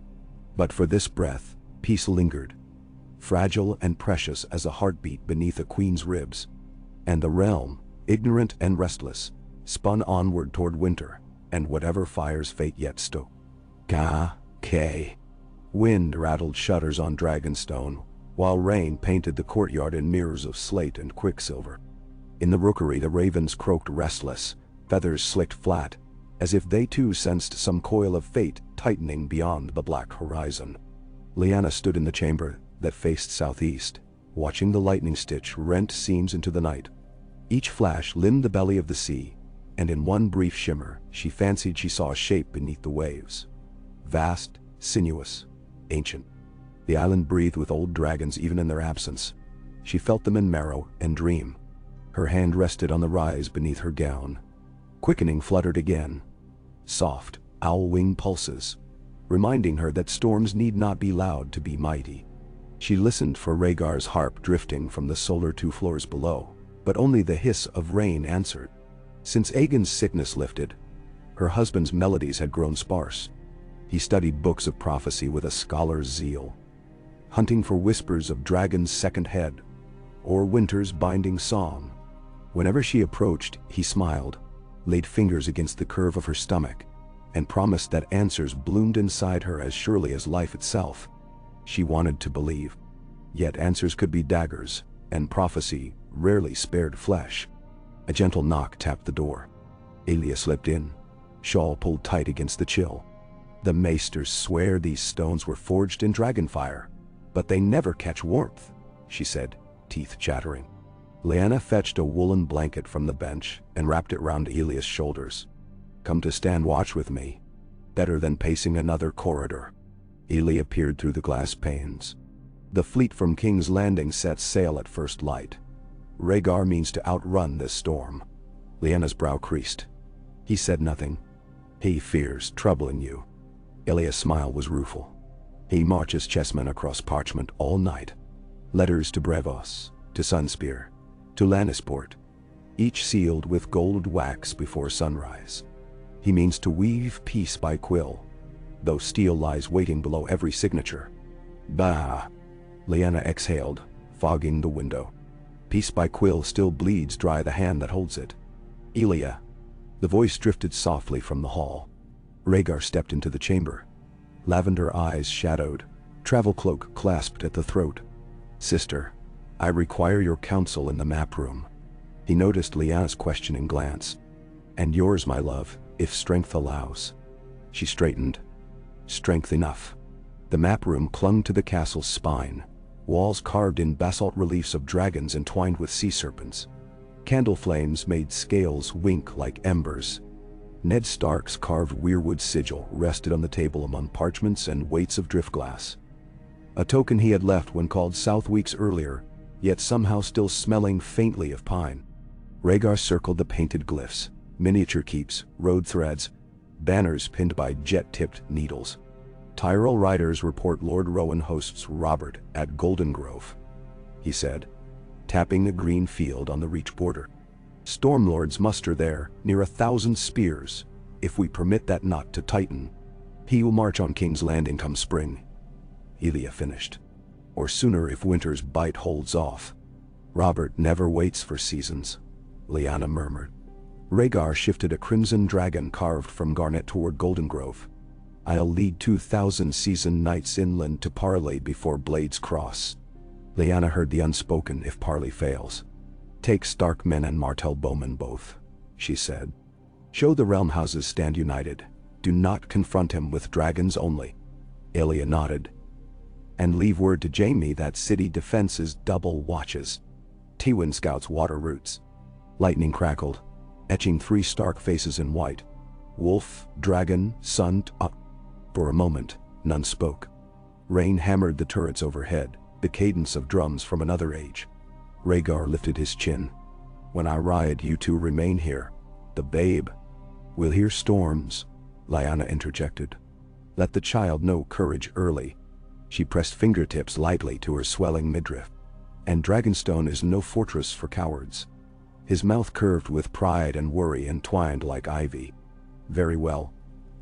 But for this breath, peace lingered, fragile and precious as a heartbeat beneath a queen's ribs. And the realm, ignorant and restless, spun onward toward winter, and whatever fires fate yet stoked. Ka-K. Wind rattled shutters on Dragonstone, while rain painted the courtyard in mirrors of slate and quicksilver. In the rookery the ravens croaked restless, feathers slicked flat, as if they too sensed some coil of fate tightening beyond the black horizon. Lyanna stood in the chamber that faced southeast, watching the lightning stitch rent seams into the night. Each flash limned the belly of the sea, and in one brief shimmer she fancied she saw a shape beneath the waves. Vast, sinuous, ancient. The island breathed with old dragons even in their absence. She felt them in marrow and dream. Her hand rested on the rise beneath her gown. Quickening fluttered again. Soft, owl-wing pulses, reminding her that storms need not be loud to be mighty. She listened for Rhaegar's harp drifting from the solar 2 floors below, but only the hiss of rain answered. Since Aegon's sickness lifted, her husband's melodies had grown sparse. He studied books of prophecy with a scholar's zeal, hunting for whispers of Dragon's second head, or Winter's binding song. Whenever she approached, he smiled, laid fingers against the curve of her stomach, and promised that answers bloomed inside her as surely as life itself. She wanted to believe. Yet answers could be daggers, and prophecy rarely spared flesh. A gentle knock tapped the door. Elia slipped in, shawl pulled tight against the chill. The maesters swear these stones were forged in dragonfire, but they never catch warmth, she said, teeth chattering. Lyanna fetched a woolen blanket from the bench and wrapped it round Elia's shoulders. Come to stand watch with me. Better than pacing another corridor. Elia peered through the glass panes. The fleet from King's Landing sets sail at first light. Rhaegar means to outrun this storm. Lyanna's brow creased. He said nothing. He fears troubling you. Elia's smile was rueful. He marches chessmen across parchment all night. Letters to Brevos, to Sunspear, to Lannisport, each sealed with gold wax before sunrise. He means to weave peace by quill, though steel lies waiting below every signature. Bah! Lyanna exhaled, fogging the window. Peace by quill still bleeds dry the hand that holds it. Elia. The voice drifted softly from the hall. Rhaegar stepped into the chamber. Lavender eyes shadowed, travel cloak clasped at the throat. Sister, I require your counsel in the map room. He noticed Lyanna's questioning glance. And yours, my love, if strength allows. She straightened. Strength enough. The map room clung to the castle's spine, walls carved in basalt reliefs of dragons entwined with sea serpents. Candle flames made scales wink like embers. Ned Stark's carved weirwood sigil rested on the table among parchments and weights of driftglass. A token he had left when called south weeks earlier, yet somehow still smelling faintly of pine. Rhaegar circled the painted glyphs, miniature keeps, road threads, banners pinned by jet-tipped needles. Tyrell riders report Lord Rowan hosts Robert at Golden Grove, he said, tapping the green field on the Reach border. Stormlords muster there, near 1,000 spears, if we permit that knot to tighten. He will march on King's Landing come spring. Elia finished. Or sooner if winter's bite holds off. Robert never waits for seasons, Lyanna murmured. Rhaegar shifted a crimson dragon carved from garnet toward Golden Grove. I'll lead 2,000 seasoned knights inland to parley before blades cross. Lyanna heard the unspoken if parley fails. Take Stark men and Martell bowmen both, she said. Show the realm houses stand united. Do not confront him with dragons only. Elia nodded. And leave word to Jaime that city defenses double watches. Tywin scouts water routes. Lightning crackled, etching 3 Stark faces in white. Wolf, dragon, sun, For a moment, none spoke. Rain hammered the turrets overhead, the cadence of drums from another age. Rhaegar lifted his chin. When I ride, you two remain here. The babe. We'll hear storms, Lyanna interjected. Let the child know courage early. She pressed fingertips lightly to her swelling midriff. And Dragonstone is no fortress for cowards. His mouth curved with pride and worry entwined like ivy. Very well.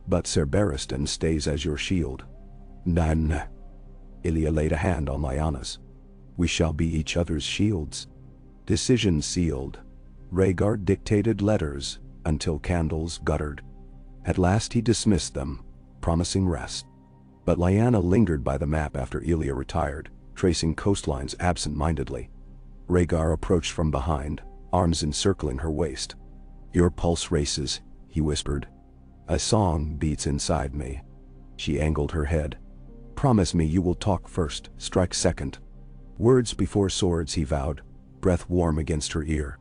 But Ser Barristan stays as your shield. Nan. Elia laid a hand on Lyanna's. We shall be each other's shields. Decision sealed. Rhaegar dictated letters until candles guttered. At last he dismissed them, promising rest. But Lyanna lingered by the map after Elia retired, tracing coastlines absent-mindedly. Rhaegar approached from behind, arms encircling her waist. Your pulse races, he whispered. A song beats inside me. She angled her head. Promise me you will talk first, strike second. Words before swords, he vowed, breath warm against her ear.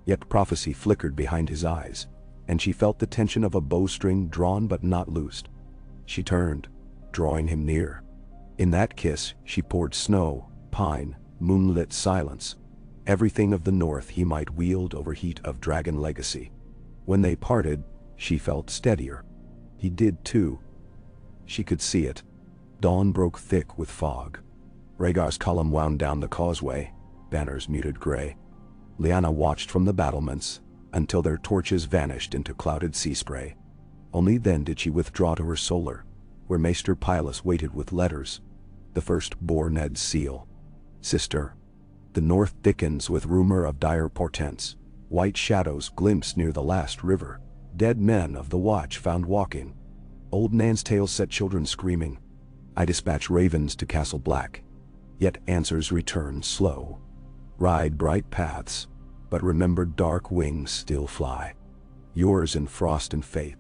Yet prophecy flickered behind his eyes, and she felt the tension of a bowstring drawn but not loosed. She turned, drawing him near. In that kiss she poured snow, pine, moonlit silence, everything of the north he might wield over heat of dragon legacy. When they parted, she felt steadier. He did too. She could see it. Dawn broke thick with fog. Rhaegar's column wound down the causeway, banners muted gray. Lyanna watched from the battlements until their torches vanished into clouded sea spray. Only then did she withdraw to her solar, where Maester Pylus waited with letters. The first bore Ned's seal. Sister. The north thickens with rumor of dire portents. White shadows glimpse near the last river. Dead men of the watch found walking. Old Nan's tales set children screaming. I dispatch ravens to Castle Black. Yet answers return slow. Ride bright paths, but remember dark wings still fly. Yours in frost and faith,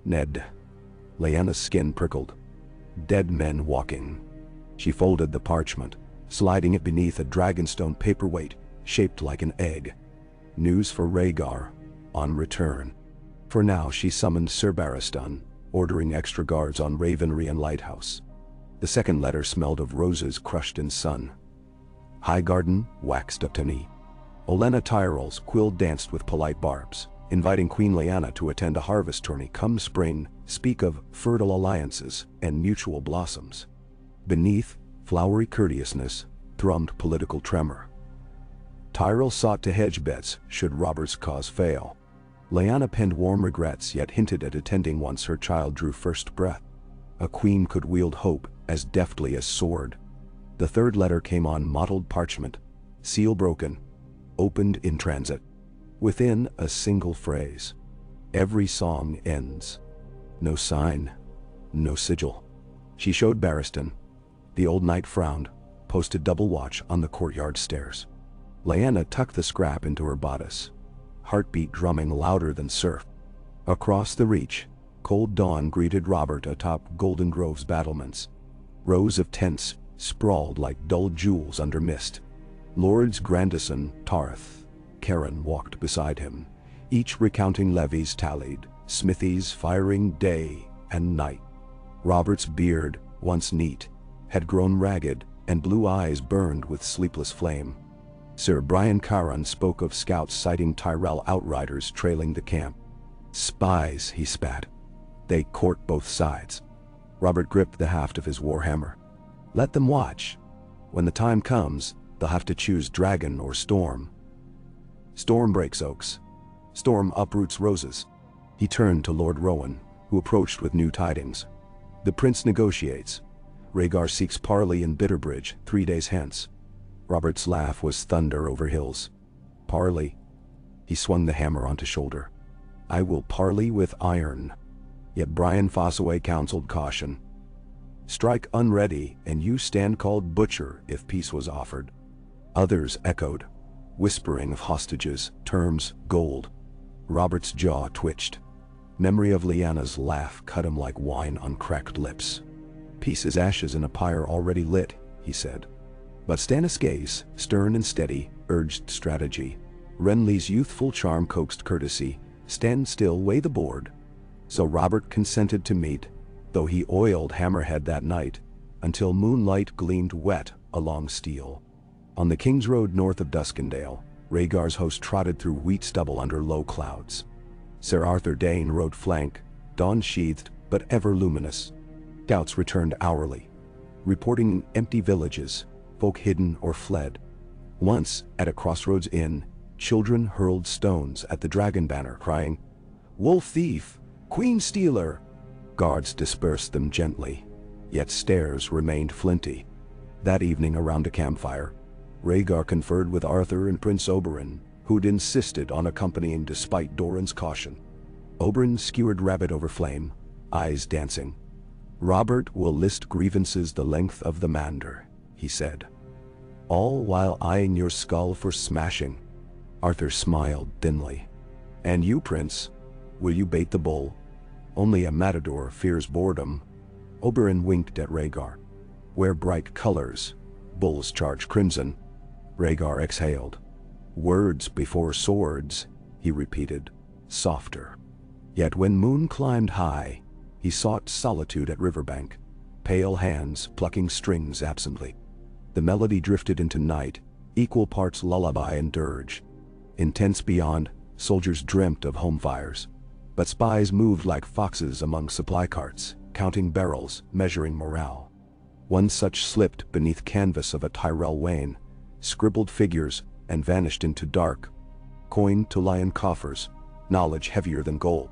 Ned. Lyanna's skin prickled. Dead men walking. She folded the parchment, sliding it beneath a dragonstone paperweight shaped like an egg. News for Rhaegar, on return. For now she summoned Sir Barristan, ordering extra guards on Ravenry and Lighthouse. The second letter smelled of roses crushed in sun. Highgarden waxed up to knee. Olenna Tyrell's quill danced with polite barbs, inviting Queen Lyanna to attend a harvest tourney come spring, speak of fertile alliances and mutual blossoms. Beneath flowery courteousness thrummed political tremor. Tyrell sought to hedge bets should Robert's cause fail. Lyanna penned warm regrets yet hinted at attending once her child drew first breath. A queen could wield hope as deftly as sword. The third letter came on mottled parchment, seal broken, opened in transit. Within a single phrase. Every song ends. No sign, no sigil. She showed Barristan. The old knight frowned, posted double watch on the courtyard stairs. Lyanna tucked the scrap into her bodice, heartbeat drumming louder than surf. Across the reach, cold dawn greeted Robert atop Golden Grove's battlements. Rows of tents sprawled like dull jewels under mist. Lords Grandison, Tarth, Karen walked beside him, each recounting levies tallied, smithies firing day and night. Robert's beard, once neat, had grown ragged, and blue eyes burned with sleepless flame. Sir Brian Caron spoke of scouts sighting Tyrell outriders trailing the camp. Spies, he spat. They court both sides. Robert gripped the haft of his warhammer. Let them watch. When the time comes, they'll have to choose dragon or storm. Storm breaks oaks. Storm uproots roses. He turned to Lord Rowan, who approached with new tidings. The prince negotiates. Rhaegar seeks parley in Bitterbridge 3 days hence. Robert's laugh was thunder over hills. Parley. He swung the hammer onto shoulder. I will parley with iron. Yet Brian Fossaway counseled caution. Strike unready, and you stand called butcher if peace was offered. Others echoed, whispering of hostages, terms, gold. Robert's jaw twitched. Memory of Lyanna's laugh cut him like wine on cracked lips. Peace is ashes in a pyre already lit, he said. But Stannis Gaze, stern and steady, urged strategy. Renly's youthful charm coaxed courtesy. Stand still, weigh the board. So Robert consented to meet, though he oiled Hammerhead that night, until moonlight gleamed wet along steel. On the King's Road north of Duskendale, Rhaegar's host trotted through wheat stubble under low clouds. Sir Arthur Dane rode flank, dawn sheathed but ever luminous. Scouts returned hourly, reporting empty villages, folk hidden or fled. Once, at a crossroads inn, children hurled stones at the dragon banner, crying, "Wolf thief! Queen stealer!" Guards dispersed them gently, yet stares remained flinty. That evening around a campfire, Rhaegar conferred with Arthur and Prince Oberyn, who'd insisted on accompanying despite Doran's caution. Oberyn skewered rabbit over flame, eyes dancing. Robert will list grievances the length of the mander, he said. All while eyeing your skull for smashing. Arthur smiled thinly. And you, Prince, will you bait the bull? Only a matador fears boredom. Oberyn winked at Rhaegar. Wear bright colors. Bulls charge crimson. Rhaegar exhaled. Words before swords, he repeated, softer. Yet when moon climbed high, he sought solitude at riverbank, pale hands plucking strings absently. The melody drifted into night, equal parts lullaby and dirge. Intense beyond, soldiers dreamt of home fires. But spies moved like foxes among supply carts, counting barrels, measuring morale. One such slipped beneath canvas of a Tyrell wain, scribbled figures, and vanished into dark. Coin to lion coffers, knowledge heavier than gold.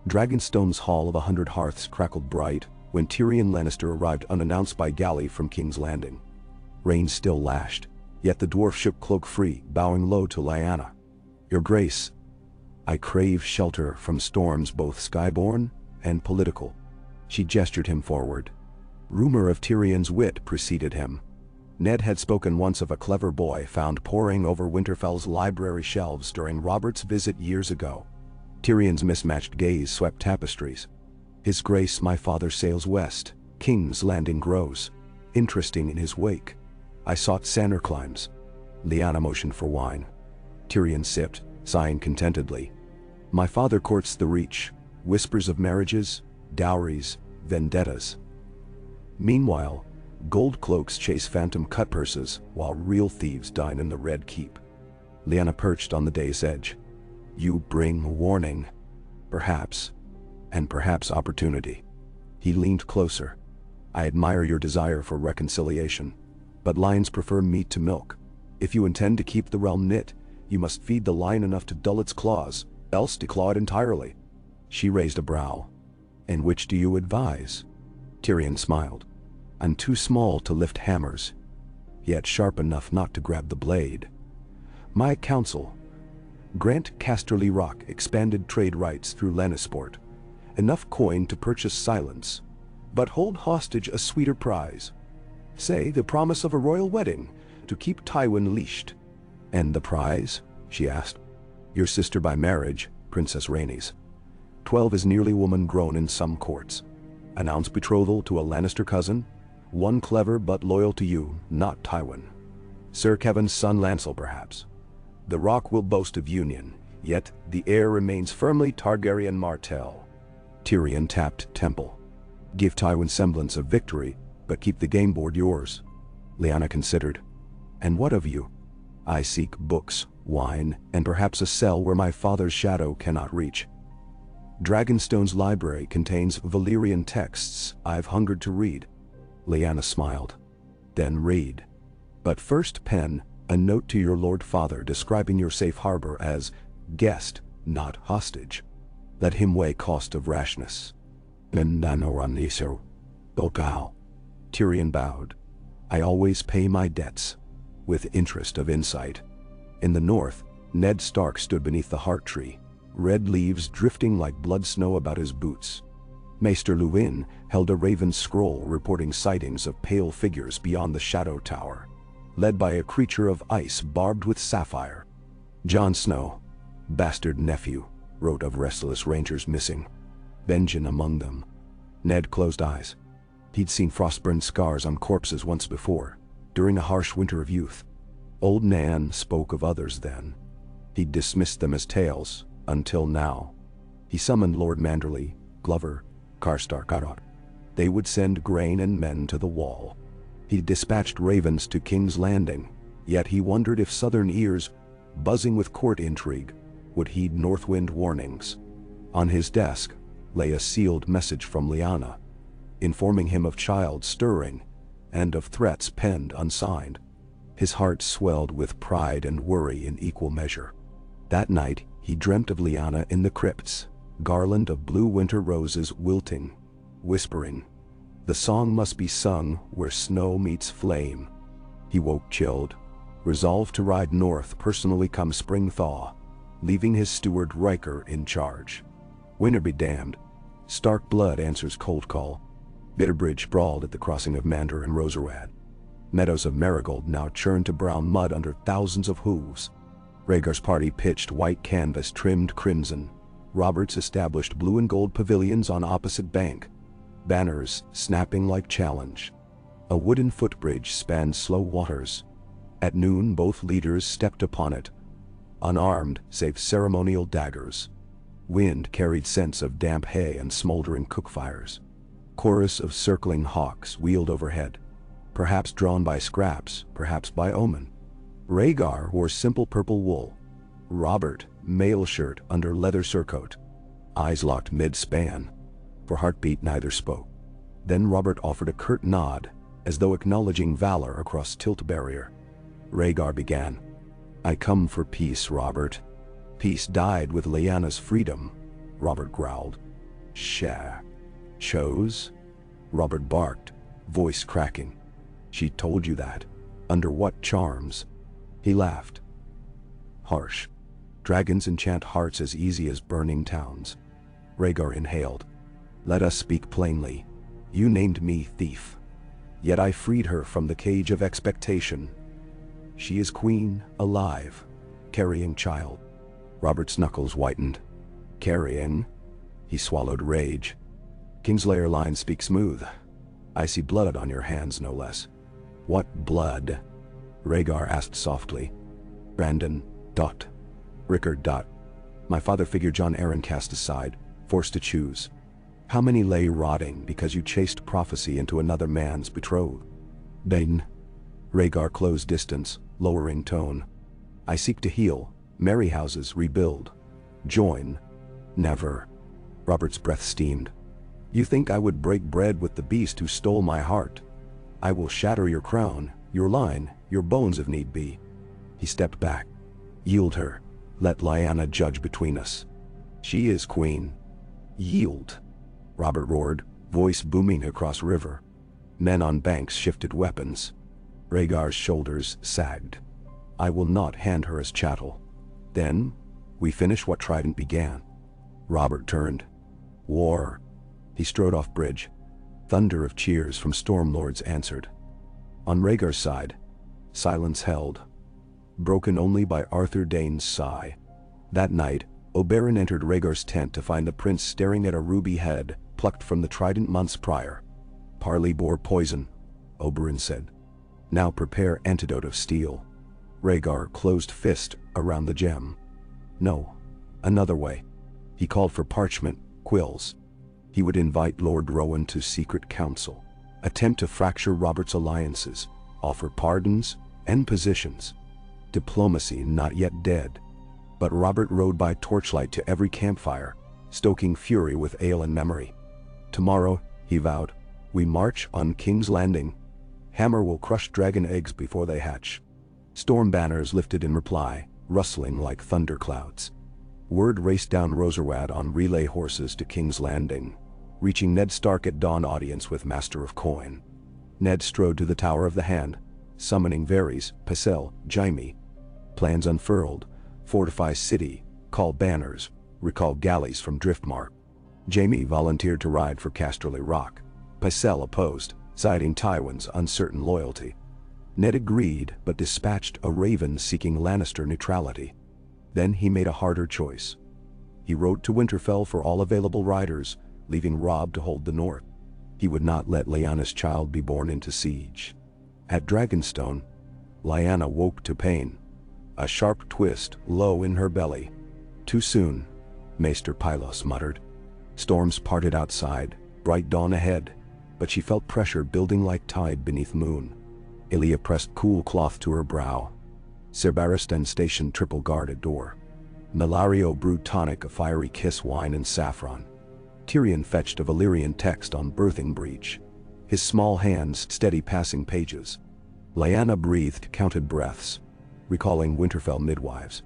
Dragonstone's hall of 100 hearths crackled bright when Tyrion Lannister arrived unannounced by galley from King's Landing. Rain still lashed, yet the dwarf shook cloak free, bowing low to Lyanna. Your Grace, I crave shelter from storms both skyborn and political. She gestured him forward. Rumor of Tyrion's wit preceded him. Ned had spoken once of a clever boy found poring over Winterfell's library shelves during Robert's visit years ago. Tyrion's mismatched gaze swept tapestries. His grace my father sails west, King's Landing grows. Interesting in his wake. I sought Sanner climbs. Lyanna motioned for wine. Tyrion sipped, sighing contentedly. My father courts the Reach, whispers of marriages, dowries, vendettas. Meanwhile, gold cloaks chase phantom cut purses while real thieves dine in the Red Keep. Lyanna perched on the dais edge. You bring warning. Perhaps. And perhaps opportunity. He leaned closer. I admire your desire for reconciliation, but lions prefer meat to milk. If you intend to keep the realm knit, you must feed the lion enough to dull its claws, else declaw it entirely. She raised a brow. And which do you advise? Tyrion smiled. I'm too small to lift hammers, yet sharp enough not to grab the blade. My counsel: grant Casterly Rock expanded trade rights through Lannisport, enough coin to purchase silence, but hold hostage a sweeter prize. Say the promise of a royal wedding to keep Tywin leashed. And the prize? She asked. Your sister by marriage, Princess Rhaenys. 12 is nearly woman grown in some courts. Announce betrothal to a Lannister cousin, one clever but loyal to you, not Tywin. Sir Kevin's son Lancel, perhaps. The Rock will boast of union, yet the heir remains firmly Targaryen Martell. Tyrion tapped temple. Give Tywin semblance of victory, but keep the game board yours. Lyanna considered. And what of you? I seek books, wine, and perhaps a cell where my father's shadow cannot reach. Dragonstone's library contains Valyrian texts I've hungered to read. Lyanna smiled. Then read. But first pen a note to your Lord Father describing your safe harbor as guest, not hostage. Let him weigh cost of rashness. Tyrion bowed. I always pay my debts, with interest of insight. In the north, Ned Stark stood beneath the heart tree, red leaves drifting like blood snow about his boots. Maester Luwin held a raven scroll reporting sightings of pale figures beyond the Shadow Tower, led by a creature of ice barbed with sapphire. Jon Snow, bastard nephew, wrote of restless rangers missing, Benjen among them. Ned closed eyes. He'd seen frostburned scars on corpses once before, during a harsh winter of youth. Old Nan spoke of others then. He'd dismissed them as tales, until now. He summoned Lord Manderley, Glover, Karstark Arot. They would send grain and men to the wall. He dispatched ravens to King's Landing, yet he wondered if southern ears, buzzing with court intrigue, would heed Northwind warnings. On his desk lay a sealed message from Lyanna, informing him of child stirring and of threats penned unsigned. His heart swelled with pride and worry in equal measure. That night he dreamt of Lyanna in the crypts, garland of blue winter roses wilting, whispering, "The song must be sung where snow meets flame." He woke chilled, resolved to ride north personally come spring thaw, leaving his steward Rhaegar in charge. Winter be damned. Stark blood answers cold call. Bitterbridge sprawled at the crossing of Mander and Roserad. Meadows of marigold now churned to brown mud under thousands of hooves. Rhaegar's party pitched white canvas trimmed crimson. Roberts established blue and gold pavilions on opposite bank, banners snapping like challenge. A wooden footbridge spanned slow waters. At noon both leaders stepped upon it, unarmed save ceremonial daggers. Wind carried scents of damp hay and smoldering cookfires. Chorus of circling hawks wheeled overhead, perhaps drawn by scraps, perhaps by omen. Rhaegar wore simple purple wool. Robert, mail shirt under leather surcoat. Eyes locked mid-span. For heartbeat neither spoke. Then Robert offered a curt nod, as though acknowledging valor across tilt barrier. Rhaegar began. I come for peace, Robert. Peace died with Lyanna's freedom, Robert growled. Shah. Chose? Robert barked, voice cracking. She told you that. Under what charms? He laughed. Harsh. Dragons enchant hearts as easy as burning towns. Rhaegar inhaled. Let us speak plainly. You named me thief. Yet I freed her from the cage of expectation. She is queen, alive, carrying child. Robert's knuckles whitened. Carrying? He swallowed rage. Kingslayer line speak smooth. I see blood on your hands, no less. What blood? Rhaegar asked softly. Brandon. Rickard. My father figure John Arryn cast aside, forced to choose. How many lay rotting because you chased prophecy into another man's betrothed? Dane. Rhaegar closed distance, lowering tone. I seek to heal, marry houses, rebuild. Join. Never. Robert's breath steamed. You think I would break bread with the beast who stole my heart? I will shatter your crown, your line, your bones if need be. He stepped back. Yield her. Let Lyanna judge between us. She is queen. Yield. Robert roared, voice booming across river. Men on banks shifted weapons. Rhaegar's shoulders sagged. I will not hand her as chattel. Then, we finish what Trident began. Robert turned. War. He strode off bridge. Thunder of cheers from Stormlords answered. On Rhaegar's side, silence held, broken only by Arthur Dayne's sigh. That night, Oberyn entered Rhaegar's tent to find the prince staring at a ruby head plucked from the Trident months prior. Parley bore poison, Oberyn said. Now prepare antidote of steel. Rhaegar closed fist around the gem. No, another way. He called for parchment, quills. He would invite Lord Rowan to secret council, attempt to fracture Robert's alliances, offer pardons and positions. Diplomacy not yet dead. But Robert rode by torchlight to every campfire, stoking fury with ale and memory. Tomorrow, he vowed, we march on King's Landing. Hammer will crush dragon eggs before they hatch. Storm banners lifted in reply, rustling like thunderclouds. Word raced down Roserwad on relay horses to King's Landing, reaching Ned Stark at dawn audience with Master of Coin. Ned strode to the Tower of the Hand, summoning Varys, Pycelle, Jaime. Plans unfurled, fortify city, call banners, recall galleys from Driftmark. Jaime volunteered to ride for Casterly Rock. Pycelle opposed, citing Tywin's uncertain loyalty. Ned agreed but dispatched a raven seeking Lannister neutrality. Then he made a harder choice. He wrote to Winterfell for all available riders, leaving Robb to hold the north. He would not let Lyanna's child be born into siege. At Dragonstone, Lyanna woke to pain. A sharp twist low in her belly. Too soon, Maester Pylos muttered. Storms parted outside, bright dawn ahead, but she felt pressure building like tide beneath moon. Ilya pressed cool cloth to her brow. Ser Barristan stationed triple guard at door. Melario brewed tonic, a fiery kiss, wine and saffron. Tyrion fetched a Valyrian text on birthing breach, his small hands steady passing pages. Lyanna breathed counted breaths, recalling Winterfell midwives.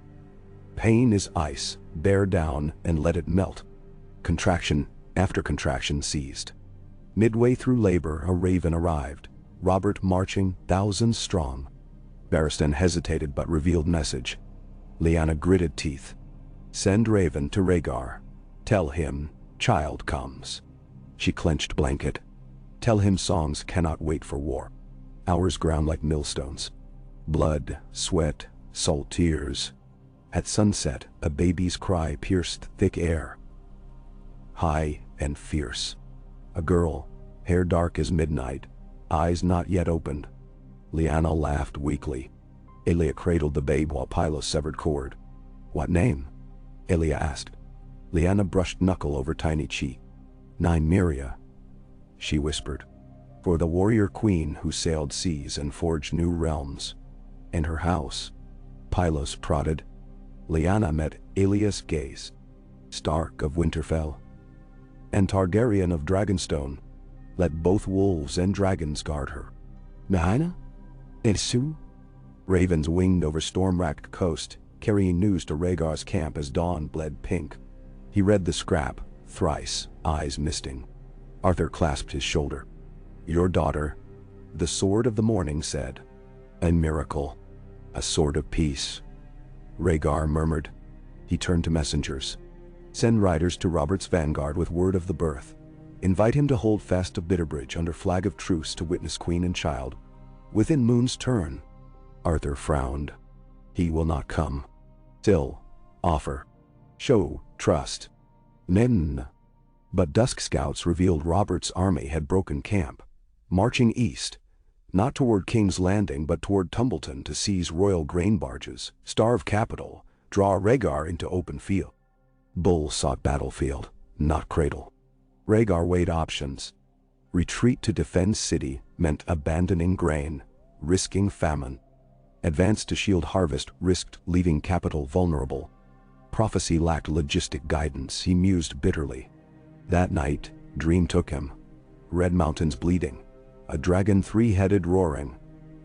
Pain is ice, bear down and let it melt. Contraction after contraction ceased. Midway through labor a raven arrived, Robert marching thousands strong. Barristan hesitated but revealed message. Lyanna gritted teeth. Send raven to Rhaegar. Tell him, child comes. She clenched blanket. Tell him songs cannot wait for war. Hours ground like millstones. Blood, sweat, salt tears. At sunset, a baby's cry pierced thick air. High and fierce. A girl, hair dark as midnight, eyes not yet opened. Lyanna laughed weakly. Ilya cradled the babe while Pylos severed cord. What name? Ilya asked. Lyanna brushed knuckle over tiny cheek. Nymeria, she whispered. For the warrior queen who sailed seas and forged new realms. And her house. Pylos prodded. Lyanna met Ilya's gaze. Stark of Winterfell. And Targaryen of Dragonstone. Let both wolves and dragons guard her. Mehaina? Irsu? Ravens winged over storm-racked coast, carrying news to Rhaegar's camp as dawn bled pink. He read the scrap, thrice, eyes misting. Arthur clasped his shoulder. Your daughter, the sword of the morning said. A miracle. A sword of peace. Rhaegar murmured. He turned to messengers. Send riders to Robert's vanguard with word of the birth. Invite him to hold fast of Bitterbridge under flag of truce to witness queen and child. Within moon's turn. Arthur frowned. He will not come. Still, offer. Show trust. Nen. But dusk scouts revealed Robert's army had broken camp, marching east, not toward King's Landing but toward Tumbleton to seize royal grain barges, starve capital, draw Rhaegar into open field. Bull sought battlefield, not cradle. Rhaegar weighed options. Retreat to defend city meant abandoning grain, risking famine. Advance to shield harvest risked leaving capital vulnerable. Prophecy lacked logistic guidance, he mused bitterly. That night, dream took him. Red mountains bleeding, a dragon three-headed roaring,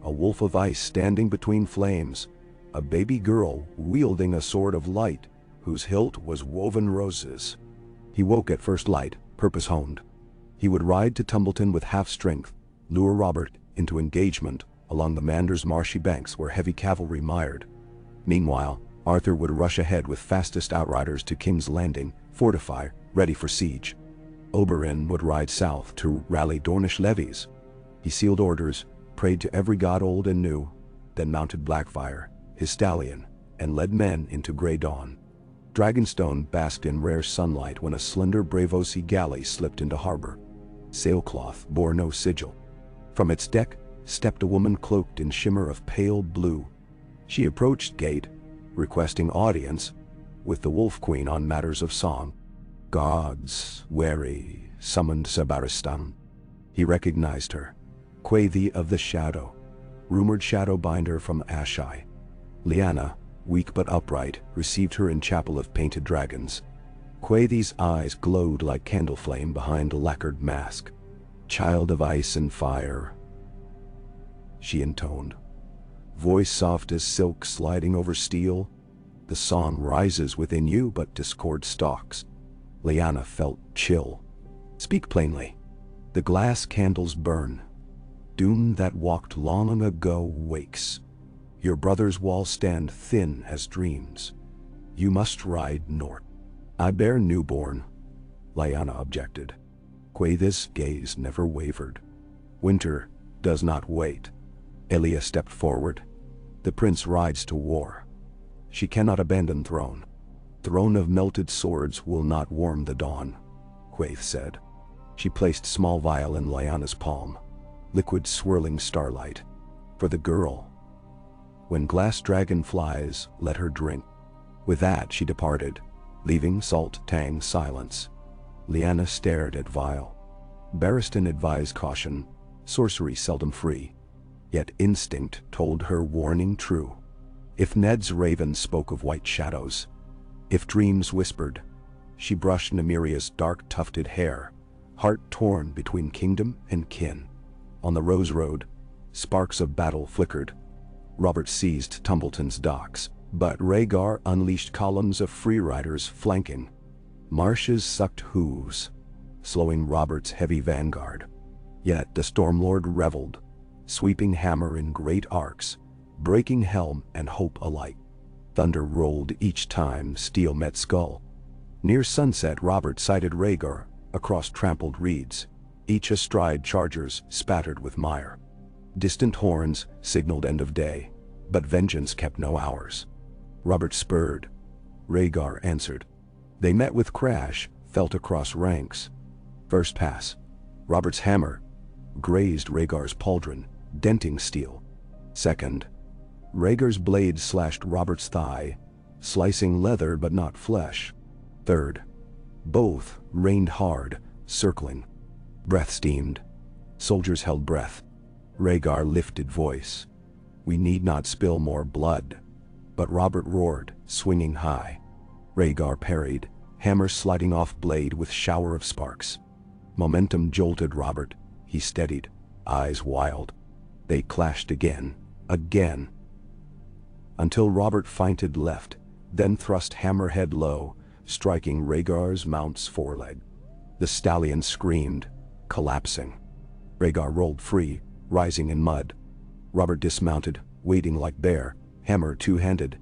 a wolf of ice standing between flames, a baby girl wielding a sword of light whose hilt was woven roses. He woke at first light, purpose honed. He would ride to Tumbleton with half strength, lure Robert into engagement along the Mander's marshy banks where heavy cavalry mired. Meanwhile, Arthur would rush ahead with fastest outriders to King's Landing, fortify, ready for siege. Oberyn would ride south to rally Dornish levies. He sealed orders, prayed to every god old and new, then mounted Blackfire, his stallion, and led men into Grey Dawn. Dragonstone basked in rare sunlight when a slender Braavosi galley slipped into harbor. Sailcloth bore no sigil. From its deck stepped a woman cloaked in shimmer of pale blue. She approached gate, requesting audience with the Wolf Queen on matters of song. Gods, wary, summoned Sabaristan. He recognized her. Quaithe of the Shadow, rumored Shadowbinder from Ashai. Lyanna, weak but upright, received her in Chapel of Painted Dragons. Quaithe's eyes glowed like candle flame behind a lacquered mask. Child of ice and fire, she intoned. Voice soft as silk sliding over steel. The song rises within you, but discord stalks. Lyanna felt chill. Speak plainly. The glass candles burn. Doom that walked long ago wakes. Your brother's walls stand thin as dreams. You must ride north. I bear newborn, Lyanna objected. Quaithe's gaze never wavered. Winter does not wait. Elia stepped forward. The prince rides to war. She cannot abandon throne. Throne of melted swords will not warm the dawn, Quaithe said. She placed small vial in Lyanna's palm. Liquid swirling starlight. For the girl. When glass dragon flies, let her drink. With that she departed, leaving salt tang silence. Lyanna stared at vial. Barristan advised caution, sorcery seldom free. Yet instinct told her warning true. If Ned's raven spoke of white shadows, if dreams whispered, she brushed Nymeria's dark tufted hair, heart torn between kingdom and kin. On the Rose Road, sparks of battle flickered. Robert seized Tumbleton's docks, but Rhaegar unleashed columns of free riders flanking. Marshes sucked hooves, slowing Robert's heavy vanguard. Yet the Stormlord reveled, sweeping hammer in great arcs, breaking helm and hope alike. Thunder rolled each time steel met skull. Near sunset Robert sighted Rhaegar across trampled reeds, each astride chargers spattered with mire. Distant horns signaled end of day, but vengeance kept no hours. Robert spurred. Rhaegar answered. They met with crash, felt across ranks. First pass. Robert's hammer grazed Rhaegar's pauldron, denting steel. Second. Rhaegar's blade slashed Robert's thigh, slicing leather but not flesh. Third. Both rained hard, circling. Breath steamed. Soldiers held breath. Rhaegar lifted voice. We need not spill more blood. But Robert roared, swinging high. Rhaegar parried, hammer sliding off blade with shower of sparks. Momentum jolted Robert. He steadied, eyes wild. They clashed again, until Robert feinted left, then thrust hammerhead low, striking Rhaegar's mount's foreleg. The stallion screamed, collapsing. Rhaegar rolled free, rising in mud. Robert dismounted, wading like bear, hammer two-handed.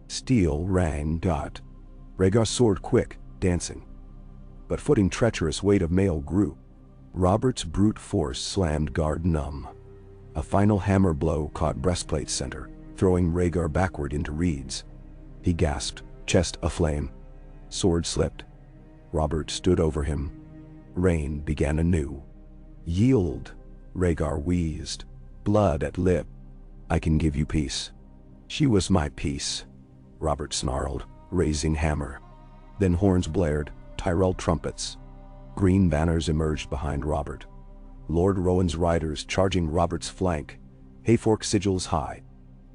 Steel rang. Rhaegar soared quick, dancing. but footing treacherous weight of mail grew. Robert's brute force slammed guard numb. A final hammer blow caught breastplate center, throwing Rhaegar backward into reeds. He gasped, chest aflame. Sword slipped. Robert stood over him. Rain began anew. "Yield," Rhaegar wheezed, blood at lip. "I can give you peace." "She was my peace," Robert snarled, raising hammer. Then horns blared, Tyrell trumpets. Green banners emerged behind Robert. Lord Rowan's riders charging Robert's flank, hayfork sigils high.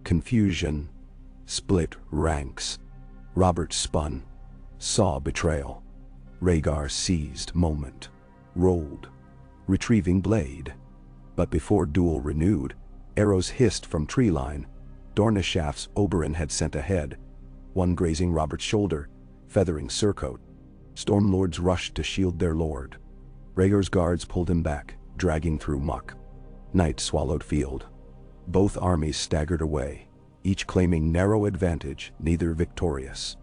Confusion. Split ranks. Robert spun. Saw betrayal. Rhaegar seized moment. Rolled. Retrieving blade. But before duel renewed, arrows hissed from tree line. Dornish shafts Oberyn had sent ahead, one grazing Robert's shoulder, feathering surcoat. Stormlords rushed to shield their lord. Rhaegar's guards pulled him back, dragging through muck. Night swallowed field. Both armies staggered away, each claiming narrow advantage, neither victorious.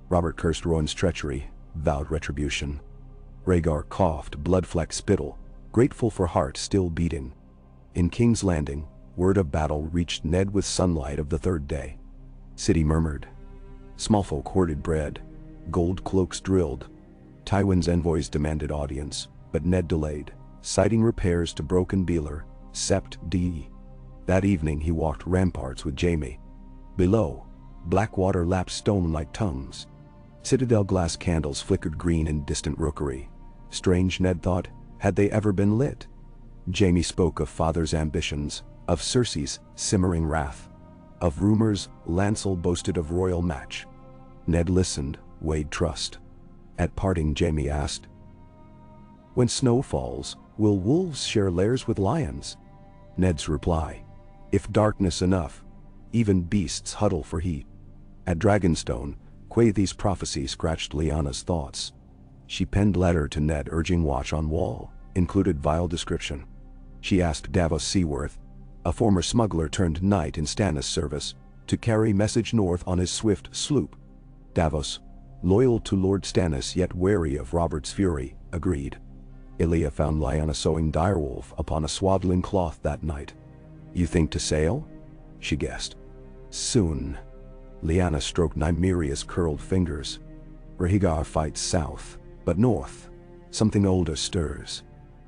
Robert cursed Rowan's treachery, vowed retribution. Rhaegar coughed blood-flecked spittle, grateful for heart still beating. In King's Landing, word of battle reached Ned with sunlight of the third day. City murmured. Small folk hoarded bread, gold cloaks drilled. Tywin's envoys demanded audience, but Ned delayed, citing repairs to broken Beeler, Sept D. That evening he walked ramparts with Jaime. Below, black water lapped stone like tongues. Citadel glass candles flickered green in distant rookery. Strange, Ned thought, had they ever been lit? Jaime spoke of father's ambitions, of Cersei's simmering wrath, of rumors Lancel boasted of royal match. Ned listened, weighed trust. At parting, Jaime asked, "When snow falls, will wolves share lairs with lions?" Ned's reply, "If darkness enough, even beasts huddle for heat." At Dragonstone, Quaithy's prophecy scratched Lyanna's thoughts. She penned letter to Ned urging watch on wall, included vile description. She asked Davos Seaworth, a former smuggler turned knight in Stannis' service, to carry message north on his swift sloop. Davos, loyal to Lord Stannis yet wary of Robert's fury, agreed. Ilya found Lyanna sewing direwolf upon a swaddling cloth that night. "You think to sail?" she guessed. "Soon." Lyanna stroked Nymeria's curled fingers. "Rhaegar fights south, but north. Something older stirs."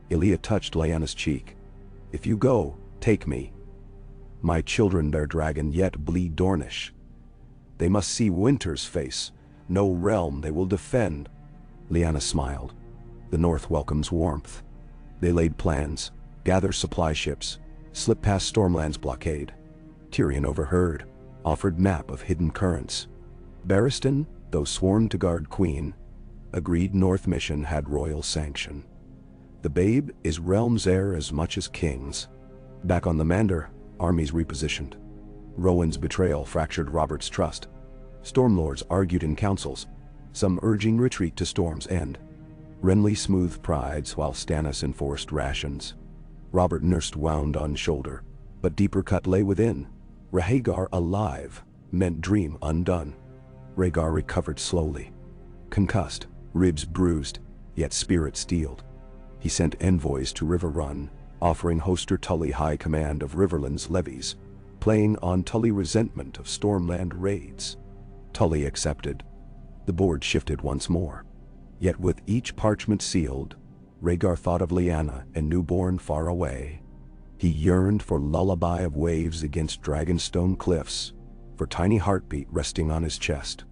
Ilya touched Lyanna's cheek. "If you go, take me. My children bear dragon yet bleed Dornish. They must see winter's face, no realm they will defend." Lyanna smiled. The north welcomes warmth. They laid plans, gather supply ships, slip past Stormland's blockade. Tyrion overheard, offered map of hidden currents. Barristan, though sworn to guard Queen, agreed North mission had royal sanction. The babe is realm's heir as much as king's. Back on the Mander, armies repositioned. Rowan's betrayal fractured Robert's trust. Stormlords argued in councils, some urging retreat to Storm's End. Renly smoothed prides while Stannis enforced rations. Robert nursed wound on shoulder, but deeper cut lay within. Rhaegar alive meant dream undone. Rhaegar recovered slowly. Concussed, ribs bruised, yet spirit steeled. He sent envoys to River Run, offering Hoster Tully high command of Riverland's levies, playing on Tully resentment of Stormland raids. Tully accepted. The board shifted once more. Yet with each parchment sealed, Rhaegar thought of Lyanna and newborn far away. He yearned for lullaby of waves against Dragonstone cliffs, for tiny heartbeat resting on his chest.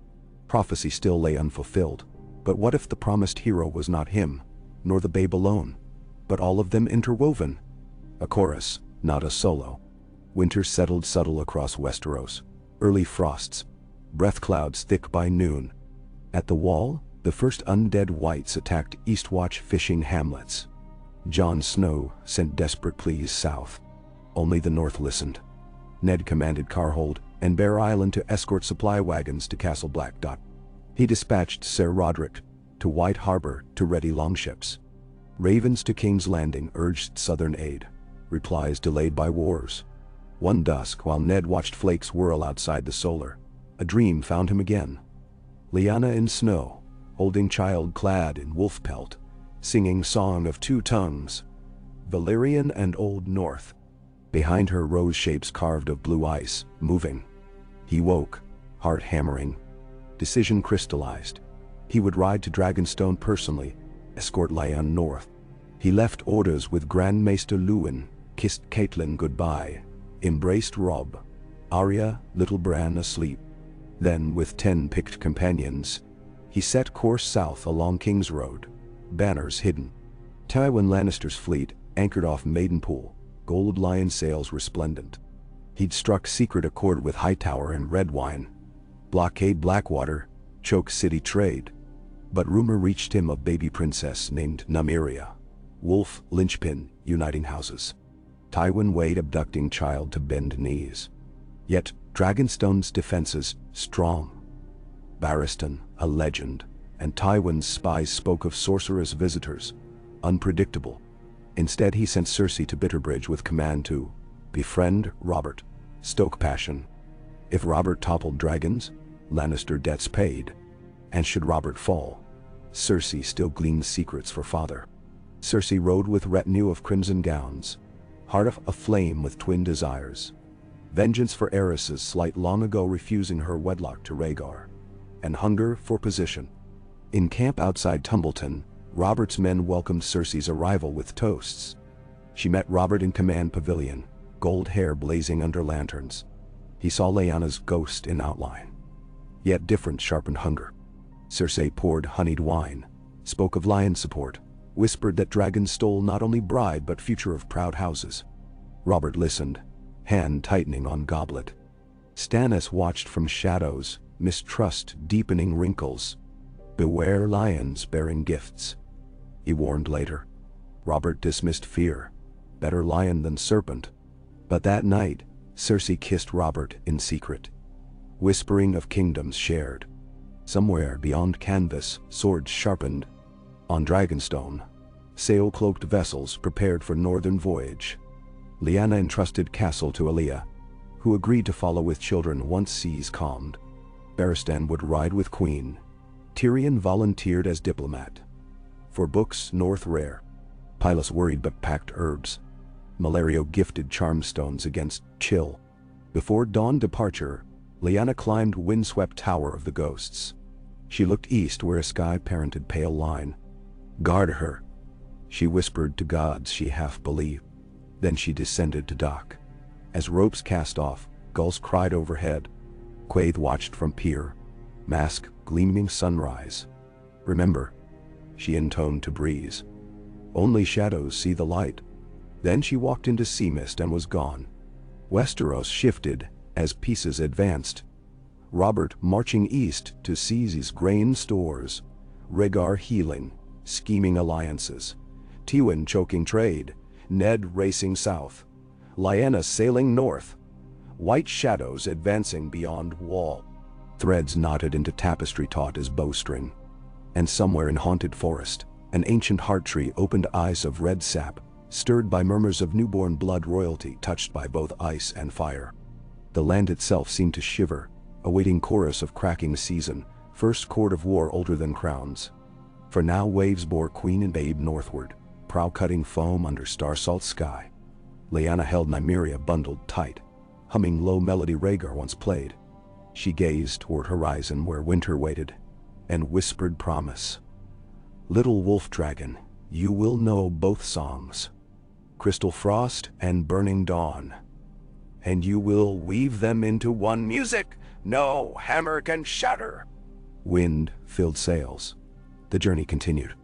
Prophecy still lay unfulfilled, but what if the promised hero was not him, nor the babe alone, but all of them interwoven? A chorus, not a solo. Winter settled subtle across Westeros. Early frosts, breath clouds thick by noon. At the wall, the first undead whites attacked Eastwatch fishing hamlets. Jon Snow sent desperate pleas south. Only the north listened. Ned commanded Carhold and Bear Island to escort supply wagons to Castle Black. He dispatched Ser Roderick to White Harbor to ready longships. Ravens to King's Landing urged southern aid. Replies delayed by wars. One dusk, while Ned watched flakes whirl outside the solar, a dream found him again. Lyanna in snow, holding child clad in wolf pelt, singing Song of Two Tongues, Valyrian and Old North. Behind her rose shapes carved of blue ice, moving. He woke, heart hammering. Decision crystallized. He would ride to Dragonstone personally, escort Lyanna north. He left orders with Grand Maester Luwin, kissed Catelyn goodbye, embraced Robb, Arya, little Bran asleep. Then, with 10 picked companions, he set course south along King's Road, banners hidden. Tywin Lannister's fleet anchored off Maidenpool, gold lion sails resplendent. He'd struck secret accord with Hightower and Redwyne, blockade Blackwater, choke city trade. But rumor reached him of baby princess named Nymeria, wolf linchpin uniting houses. Tywin weighed abducting child to bend knees. Yet Dragonstone's defenses strong. Barristan, a legend, and Tywin's spies spoke of sorceress visitors, unpredictable. Instead he sent Cersei to Bitterbridge with command to befriend Robert, stoke passion. If Robert toppled dragons, Lannister debts paid. And should Robert fall, Cersei still gleaned secrets for father. Cersei rode with retinue of crimson gowns, heart aflame with twin desires. Vengeance for Aerys's slight long ago refusing her wedlock to Rhaegar, and hunger for position. In camp outside Tumbleton, Robert's men welcomed Cersei's arrival with toasts. She met Robert in command pavilion, gold hair blazing under lanterns. He saw Lyanna's ghost in outline. Yet different sharpened hunger. Cersei poured honeyed wine, spoke of lion support, whispered that dragons stole not only bride but future of proud houses. Robert listened, hand tightening on goblet. Stannis watched from shadows, mistrust deepening wrinkles. Beware lions bearing gifts. He warned later. Robert dismissed fear. Better lion than serpent. But that night, Cersei kissed Robert in secret, whispering of kingdoms shared. Somewhere beyond canvas, swords sharpened. On Dragonstone, sail-cloaked vessels prepared for northern voyage. Lyanna entrusted castle to Alia, who agreed to follow with children once seas calmed. Barristan would ride with Queen. Tyrion volunteered as diplomat. For books north rare. Pylus worried but packed herbs. Malario gifted charm stones against chill. Before dawn departure, Lyanna climbed windswept tower of the ghosts. She looked east where a sky parented pale line. Guard her, she whispered to gods she half believed. Then she descended to dock. As ropes cast off, gulls cried overhead. Quaithe watched from pier, mask gleaming sunrise. Remember, she intoned to breeze. Only shadows see the light. Then she walked into sea mist and was gone. Westeros shifted as pieces advanced. Robert marching east to seize his grain stores. Rhaegar healing, scheming alliances. Tywin choking trade. Ned racing south. Lyanna sailing north. White shadows advancing beyond wall. Threads knotted into tapestry taut as bowstring. And somewhere in haunted forest, an ancient heart tree opened eyes of red sap, stirred by murmurs of newborn blood royalty touched by both ice and fire. The land itself seemed to shiver, awaiting chorus of cracking season, first chord of war older than crowns. For now waves bore queen and babe northward, prow cutting foam under star-salt sky. Lyanna held Nymeria bundled tight, humming low melody Rhaegar once played. She gazed toward horizon where winter waited, and whispered promise. Little wolf dragon, you will know both songs, crystal frost and burning dawn, and you will weave them into one music no hammer can shatter. Wind filled sails. The journey continued.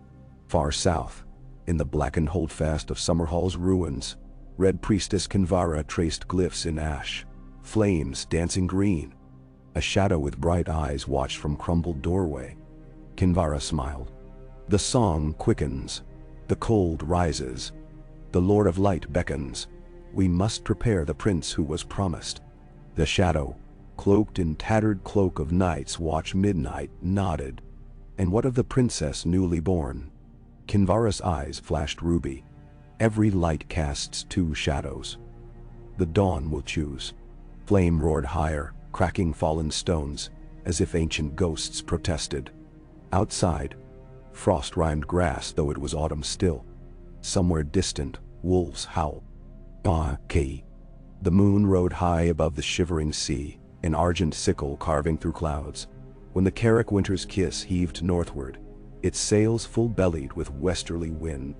Far south, in the blackened holdfast of Summerhall's ruins, Red Priestess Kinvara traced glyphs in ash, flames dancing green. A shadow with bright eyes watched from crumbled doorway. Kinvara smiled. The song quickens. The cold rises. The Lord of Light beckons. We must prepare the prince who was promised. The shadow, cloaked in tattered cloak of night's watch midnight, nodded. And what of the princess newly born? Kinvara's eyes flashed ruby. Every light casts two shadows. The dawn will choose. Flame roared higher, cracking fallen stones, as if ancient ghosts protested. Outside, frost rimed grass though it was autumn still. Somewhere distant, wolves howl. The moon rode high above the shivering sea, an argent sickle carving through clouds. When the Carrick winter's kiss heaved northward, its sails full-bellied with westerly wind.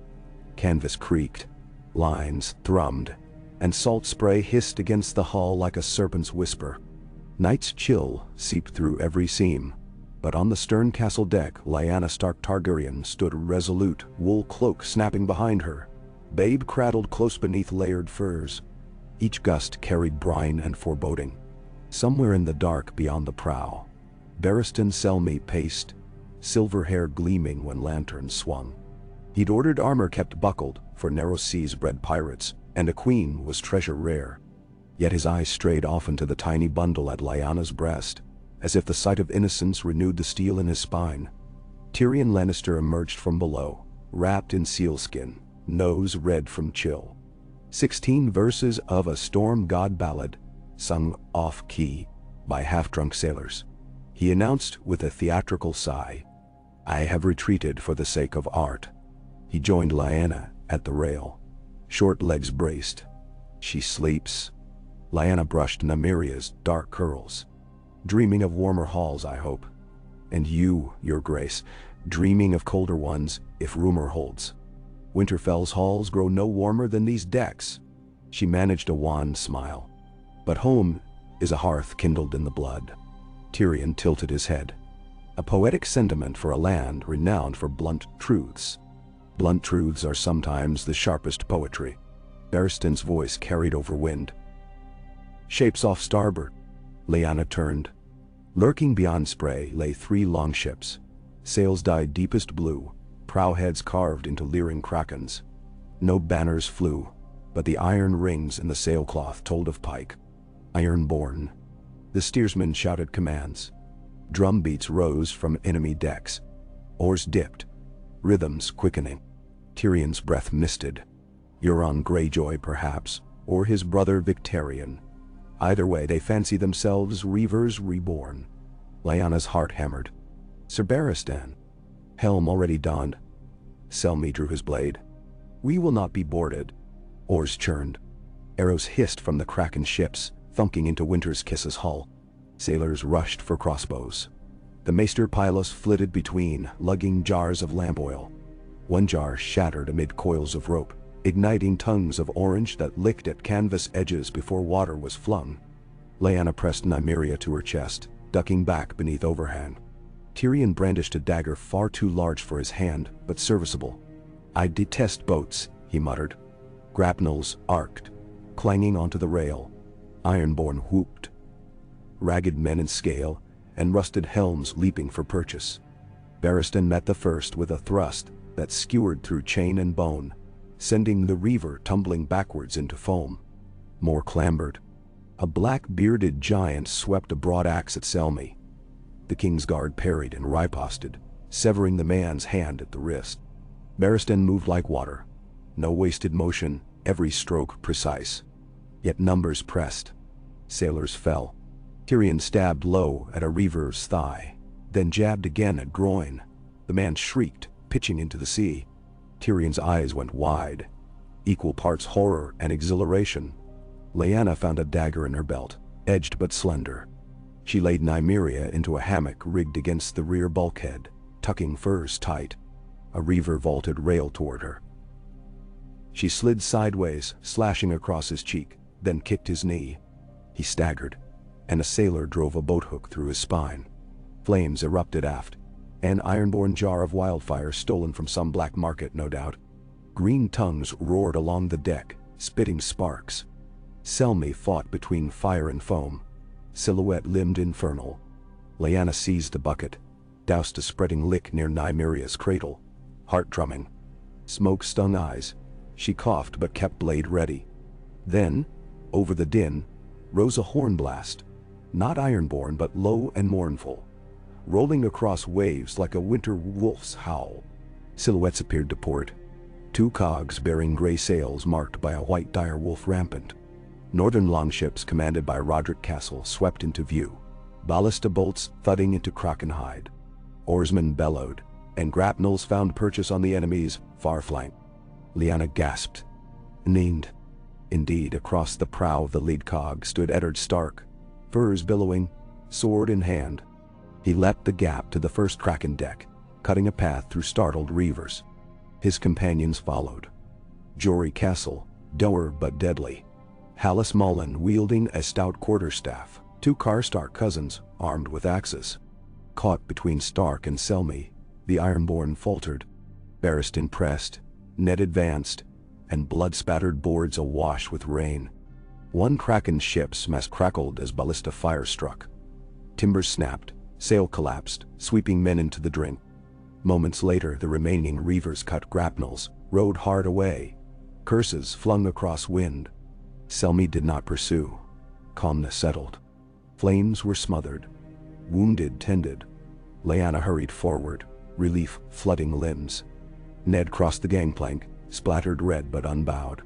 Canvas creaked, lines thrummed, and salt spray hissed against the hull like a serpent's whisper. Night's chill seeped through every seam, but on the stern castle deck Lyanna Stark Targaryen stood resolute, wool cloak snapping behind her. Babe cradled close beneath layered furs. Each gust carried brine and foreboding. Somewhere in the dark beyond the prow, Barristan Selmy paced, silver hair gleaming when lanterns swung. He'd ordered armor kept buckled, for narrow seas bred pirates, and a queen was treasure rare. Yet his eyes strayed often to the tiny bundle at Lyanna's breast, as if the sight of innocence renewed the steel in his spine. Tyrion Lannister emerged from below, wrapped in sealskin, nose red from chill. 16 verses of a storm god ballad, sung off-key by half-drunk sailors. He announced with a theatrical sigh, "I have retreated for the sake of art." He joined Lyanna at the rail. Short legs braced. "She sleeps." Lyanna brushed Nymeria's dark curls. "Dreaming of warmer halls, I hope. And you, your grace, dreaming of colder ones, if rumor holds. Winterfell's halls grow no warmer than these decks." She managed a wan smile. "But home is a hearth kindled in the blood." Tyrion tilted his head. "A poetic sentiment for a land renowned for blunt truths." "Blunt truths are sometimes the sharpest poetry." Barristan's voice carried over wind. "Shapes off starboard." Lyanna turned. Lurking beyond spray lay 3 longships. Sails dyed deepest blue, prow heads carved into leering krakens. No banners flew, but the iron rings in the sailcloth told of pike. Iron-born. The steersman shouted commands. Drum beats rose from enemy decks. Oars dipped, rhythms quickening. Tyrion's breath misted. Euron Greyjoy, perhaps, or his brother Victarion. Either way, they fancy themselves reavers reborn. Lyanna's heart hammered. "Sir Barristan." Helm already donned. Selmy drew his blade. "We will not be boarded." Oars churned. Arrows hissed from the kraken ships, thunking into Winter's Kiss's hull. Sailors rushed for crossbows. The Maester Pylos flitted between, lugging jars of lamp oil. One jar shattered amid coils of rope, igniting tongues of orange that licked at canvas edges before water was flung. Lyanna pressed Nymeria to her chest, ducking back beneath overhand. Tyrion brandished a dagger far too large for his hand, but serviceable. "I detest boats," he muttered. Grapnels arced, clanging onto the rail. Ironborn whooped. Ragged men in scale, and rusted helms leaping for purchase. Barristan met the first with a thrust that skewered through chain and bone, sending the reaver tumbling backwards into foam. More clambered. A black-bearded giant swept a broad axe at Selmy. The Kingsguard parried and riposted, severing the man's hand at the wrist. Barristan moved like water. No wasted motion, every stroke precise. Yet numbers pressed. Sailors fell. Tyrion stabbed low at a reaver's thigh, then jabbed again at groin. The man shrieked, pitching into the sea. Tyrion's eyes went wide, equal parts horror and exhilaration. Lyanna found a dagger in her belt, edged but slender. She laid Nymeria into a hammock rigged against the rear bulkhead, tucking furs tight. A reaver vaulted rail toward her. She slid sideways, slashing across his cheek, then kicked his knee. He staggered, and a sailor drove a boathook through his spine. Flames erupted aft. An ironborn jar of wildfire stolen from some black market, no doubt. Green tongues roared along the deck, spitting sparks. Selmy fought between fire and foam, silhouette limbed infernal. Lyanna seized a bucket, doused a spreading lick near Nymeria's cradle, heart drumming. Smoke stung eyes. She coughed but kept blade ready. Then, over the din, rose a horn blast, not ironborn but low and mournful, rolling across waves like a winter wolf's howl. Silhouettes appeared to port. 2 cogs bearing gray sails marked by a white dire wolf rampant. Northern longships commanded by Roderick Castle swept into view, ballista bolts thudding into Krakenhide. Oarsmen bellowed, and grapnels found purchase on the enemy's far flank. Lyanna gasped. Named. Indeed, across the prow of the lead cog stood Eddard Stark, furs billowing, sword in hand. He leapt the gap to the first Kraken deck, cutting a path through startled reavers. His companions followed. Jory Castle, dour but deadly. Hallis Mullen wielding a stout quarterstaff, 2 Karstark cousins armed with axes. Caught between Stark and Selmy, the Ironborn faltered. Barristan pressed, Ned advanced, and blood-spattered boards awash with rain. One Kraken ship's mast crackled as ballista fire struck. Timbers snapped, sail collapsed, sweeping men into the drink. Moments later, the remaining reavers cut grapnels, rowed hard away. Curses flung across wind. Selmy did not pursue. Calmness settled. Flames were smothered. Wounded tended. Lyanna hurried forward, relief flooding limbs. Ned crossed the gangplank, splattered red but unbowed.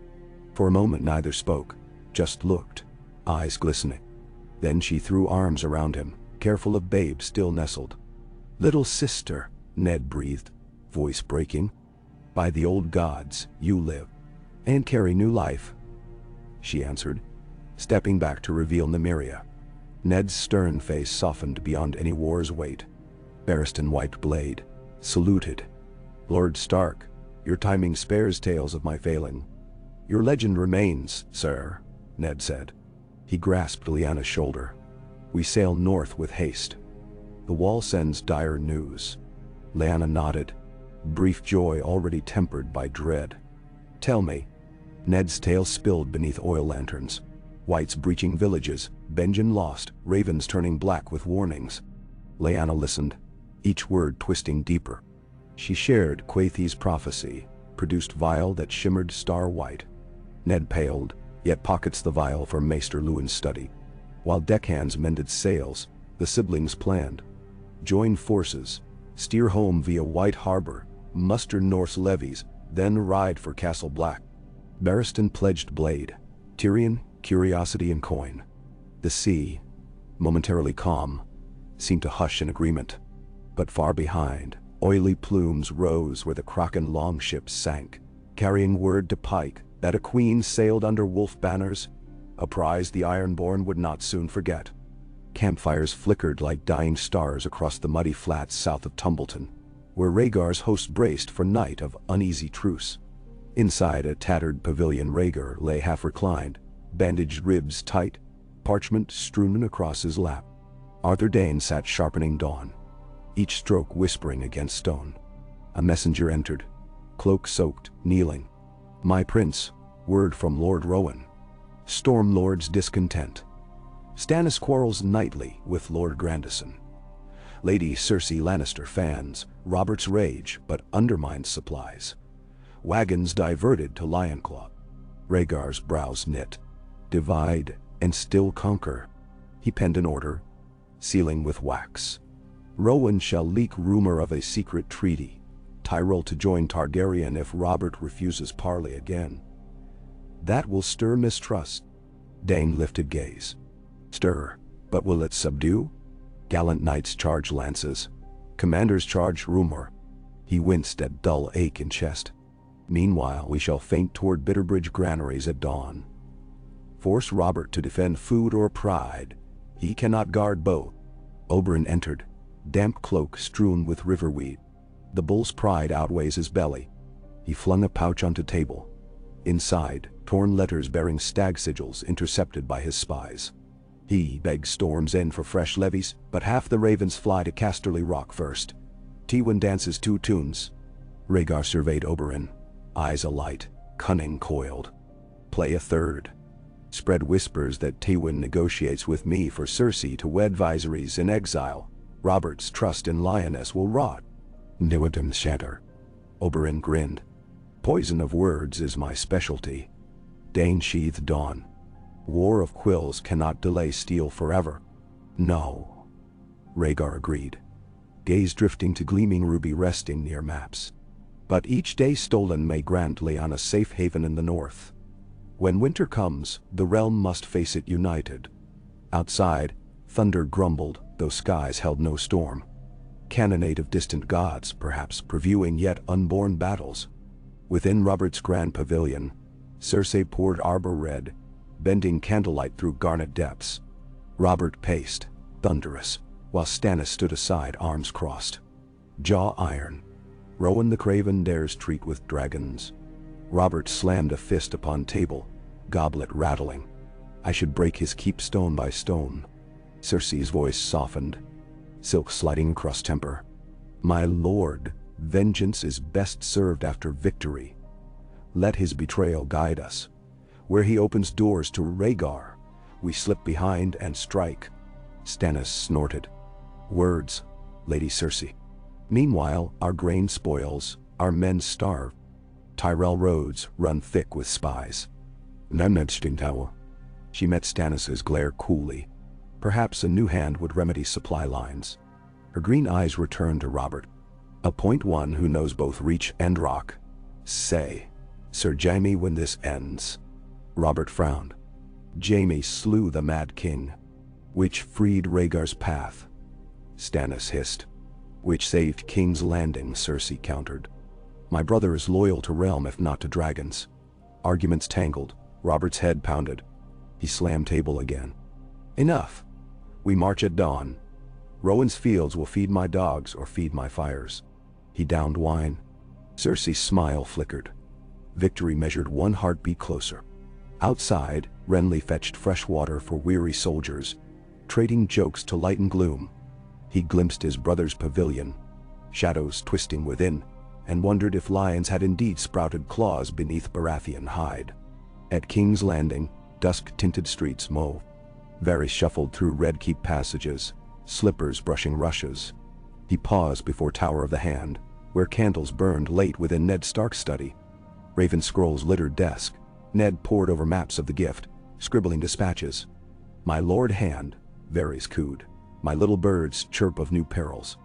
For a moment neither spoke, just looked, eyes glistening. Then she threw arms around him, careful of babe still nestled. "Little sister," Ned breathed, voice breaking. "By the old gods, you live, and carry new life," she answered, stepping back to reveal Nymeria. Ned's stern face softened beyond any war's weight. Barristan wiped blade, saluted. "Lord Stark, your timing spares tales of my failing." "Your legend remains, sir," Ned said. He grasped Lyanna's shoulder. "We sail north with haste. The wall sends dire news." Lyanna nodded, brief joy already tempered by dread. "Tell me." Ned's tale spilled beneath oil lanterns. Whites breaching villages, Benjen lost, ravens turning black with warnings. Lyanna listened, each word twisting deeper. She shared Quaithy's prophecy, produced vial that shimmered star-white. Ned paled, yet pockets the vial for Maester Luwin's study. While deckhands mended sails, the siblings planned. Join forces, steer home via White Harbor, muster Norse levies, then ride for Castle Black. Barristan pledged blade, Tyrion, curiosity and coin. The sea, momentarily calm, seemed to hush in agreement. But far behind, oily plumes rose where the Kraken longships sank, carrying word to Pike that a queen sailed under wolf banners, a prize the Ironborn would not soon forget. Campfires flickered like dying stars across the muddy flats south of Tumbleton, where Rhaegar's host braced for night of uneasy truce. Inside a tattered pavilion, Rhaegar lay half reclined, bandaged ribs tight, parchment strewn across his lap. Arthur Dayne sat sharpening dawn, each stroke whispering against stone. A messenger entered, cloak-soaked, kneeling. "My prince, word from Lord Rowan. Stormlord's discontent. Stannis quarrels nightly with Lord Grandison. Lady Cersei Lannister fans Robert's rage but undermines supplies. Wagons diverted to Lionclaw." Rhaegar's brows knit. Divide and still conquer. He penned an order, sealing with wax. "Rowan shall leak rumor of a secret treaty. Tyrell to join Targaryen if Robert refuses parley again. That will stir mistrust." Dayne lifted gaze. "Stir, but will it subdue? Gallant knights charge lances. Commanders charge rumor." He winced at dull ache in chest. "Meanwhile we shall feint toward Bitterbridge granaries at dawn. Force Robert to defend food or pride. He cannot guard both." Oberyn entered, damp cloak strewn with riverweed. The bull's pride outweighs his belly. He flung a pouch onto table. Inside, torn letters bearing stag sigils intercepted by his spies. He begs Storm's End for fresh levies, but half the ravens fly to Casterly Rock first. Tywin dances 2 tunes. Rhaegar surveyed Oberyn, eyes alight, cunning coiled. "Play a third. Spread whispers that Tywin negotiates with me for Cersei to wed viseries in exile. Robert's trust in Lioness will rot." "Newidum shatter." Oberyn grinned. "Poison of words is my specialty." Dayne sheathed dawn. "War of quills cannot delay steel forever." "No," Rhaegar agreed, gaze drifting to gleaming ruby resting near maps. "But each day stolen may grant Lyanna safe haven in the north. When winter comes, the realm must face it united." Outside, thunder grumbled, though skies held no storm. Cannonade of distant gods, perhaps previewing yet unborn battles. Within Robert's grand pavilion, Cersei poured arbor red, bending candlelight through garnet depths. Robert paced, thunderous, while Stannis stood aside, arms crossed. Jaw iron. Rowan the Craven dares treat with dragons. Robert slammed a fist upon table, goblet rattling. I should break his keep stone by stone. Cersei's voice softened, silk sliding across temper. My lord, vengeance is best served after victory. Let his betrayal guide us. Where he opens doors to Rhaegar, we slip behind and strike. Stannis snorted. Words, Lady Cersei. Meanwhile, our grain spoils, our men starve. Tyrell roads run thick with spies. She met Stannis's glare coolly. Perhaps a new hand would remedy supply lines. Her green eyes returned to Robert. Appoint one who knows both reach and rock. Say, Sir Jaime, when this ends. Robert frowned. Jaime slew the Mad King. Which freed Rhaegar's path. Stannis hissed. Which saved King's Landing, Cersei countered. My brother is loyal to realm if not to dragons. Arguments tangled. Robert's head pounded. He slammed table again. Enough. We march at dawn. Rowan's fields will feed my dogs or feed my fires. He downed wine. Cersei's smile flickered. Victory measured one heartbeat closer. Outside, Renly fetched fresh water for weary soldiers, trading jokes to lighten gloom. He glimpsed his brother's pavilion, shadows twisting within, and wondered if lions had indeed sprouted claws beneath Baratheon hide. At King's Landing, dusk-tinted streets mauve. Varys shuffled through red keep passages, slippers brushing rushes. He paused before Tower of the Hand, where candles burned late within Ned Stark's study. Raven scrolls littered desk. Ned pored over maps of the gift, scribbling dispatches. My lord Hand, Varys cooed. My little birds chirp of new perils.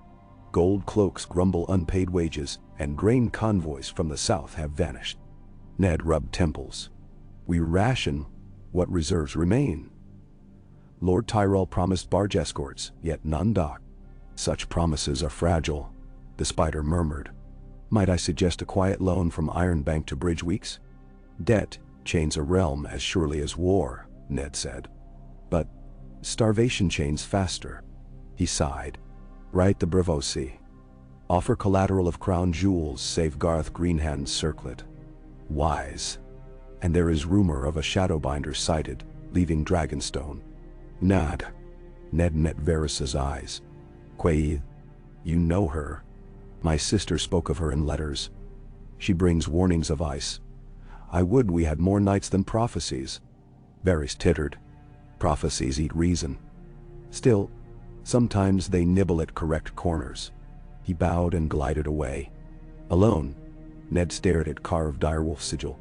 Gold cloaks grumble unpaid wages, and grain convoys from the south have vanished. Ned rubbed temples. We ration what reserves remain. Lord Tyrell promised barge escorts, yet none dock. Such promises are fragile, the spider murmured. Might I suggest a quiet loan from Iron Bank to bridge weeks? Debt chains a realm as surely as war, Ned said. But starvation chains faster. He sighed. Write the Bravosi. Offer collateral of crown jewels save Garth Greenhand's circlet. Wise. And there is rumor of a shadowbinder sighted, leaving Dragonstone. Nod. Ned met Varys's eyes. Quaid. You know her. My sister spoke of her in letters. She brings warnings of ice. I would we had more nights than prophecies. Varys tittered. Prophecies eat reason. Still, sometimes they nibble at correct corners. He bowed and glided away. Alone, Ned stared at carved direwolf sigil.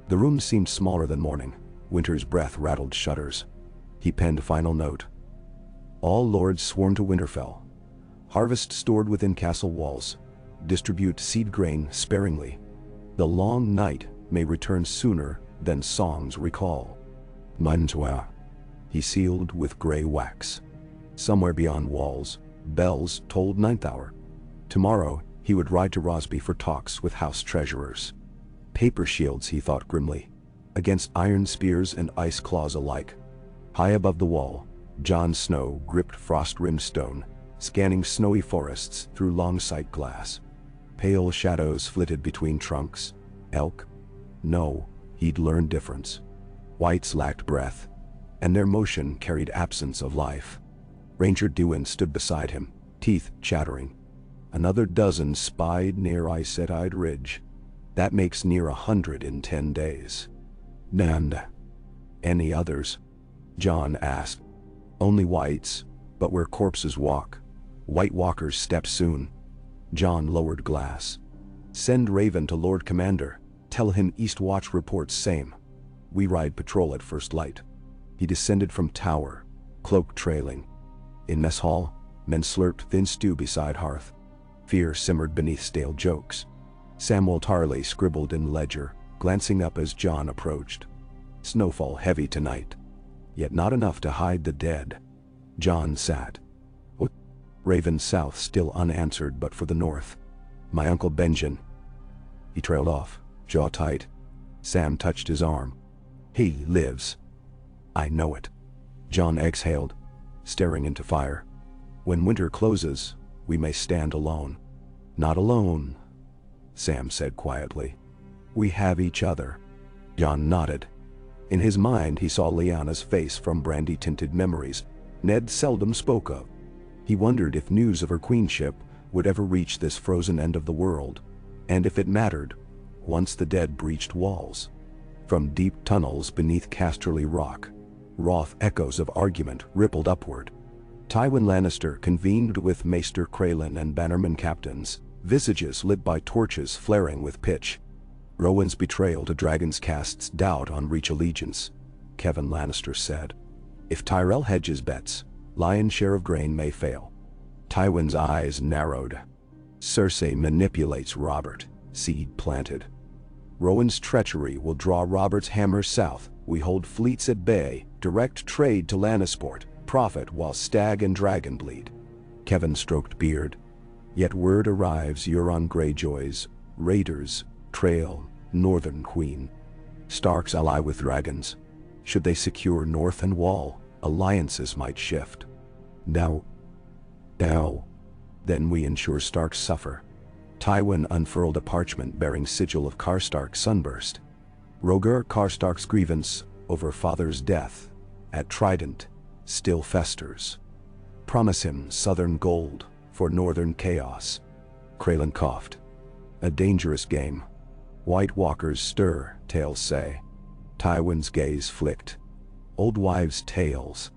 The room seemed smaller than morning. Winter's breath rattled shutters. He penned a final note. All lords sworn to Winterfell. Harvest stored within castle walls. Distribute seed grain sparingly. The long night may return sooner than songs recall. Mantua. He sealed with gray wax. Somewhere beyond walls, bells tolled ninth hour. Tomorrow, he would ride to Rosby for talks with house treasurers. Paper shields, he thought grimly, against iron spears and ice claws alike. High above the wall, Jon Snow gripped frost-rimmed stone, scanning snowy forests through long sight glass. Pale shadows flitted between trunks. Elk? No, he'd learned difference. Whites lacked breath, and their motion carried absence of life. Ranger Dewin stood beside him, teeth chattering. Another dozen spied near Iset-eyed Ridge. That makes near 100 in 10 days. And any others? Jon asked. Only whites, but where corpses walk. White walkers step soon. Jon lowered glass. Send Raven to Lord Commander. Tell him East Watch reports same. We ride patrol at first light. He descended from tower, cloak trailing. In mess hall, men slurped thin stew beside hearth. Fear simmered beneath stale jokes. Samwell Tarley scribbled in ledger, glancing up as Jon approached. Snowfall heavy tonight, yet not enough to hide the dead. Jon sat. What? Raven south still unanswered but for the north. My Uncle Benjen. He trailed off, jaw tight. Sam touched his arm. He lives. I know it. John exhaled, staring into fire. When winter closes, we may stand alone. Not alone, Sam said quietly. We have each other. John nodded. In his mind he saw Lyanna's face from brandy-tinted memories Ned seldom spoke of. He wondered if news of her queenship would ever reach this frozen end of the world, and if it mattered, once the dead breached walls. From deep tunnels beneath Casterly Rock, wroth echoes of argument rippled upward. Tywin Lannister convened with Maester Crelin and bannerman captains, visages lit by torches flaring with pitch. Rowan's betrayal to dragons casts doubt on Reach allegiance, Kevin Lannister said. If Tyrell hedges bets, Lion's share of grain may fail. Tywin's eyes narrowed. Cersei manipulates Robert, seed planted. Rowan's treachery will draw Robert's hammer south. We hold fleets at bay, direct trade to Lannisport, profit while stag and dragon bleed. Kevin stroked beard. Yet word arrives Euron Greyjoys, raiders, trail, northern queen. Starks ally with dragons. Should they secure north and wall, alliances might shift. Now. Then we ensure Starks suffer. Tywin unfurled a parchment bearing sigil of Karstark's sunburst. Rhaegar Karstark's grievance over father's death at Trident still festers. Promise him southern gold for northern chaos. Crelin coughed. A dangerous game. White walkers stir, tales say. Tywin's gaze flicked. Old wives' tales.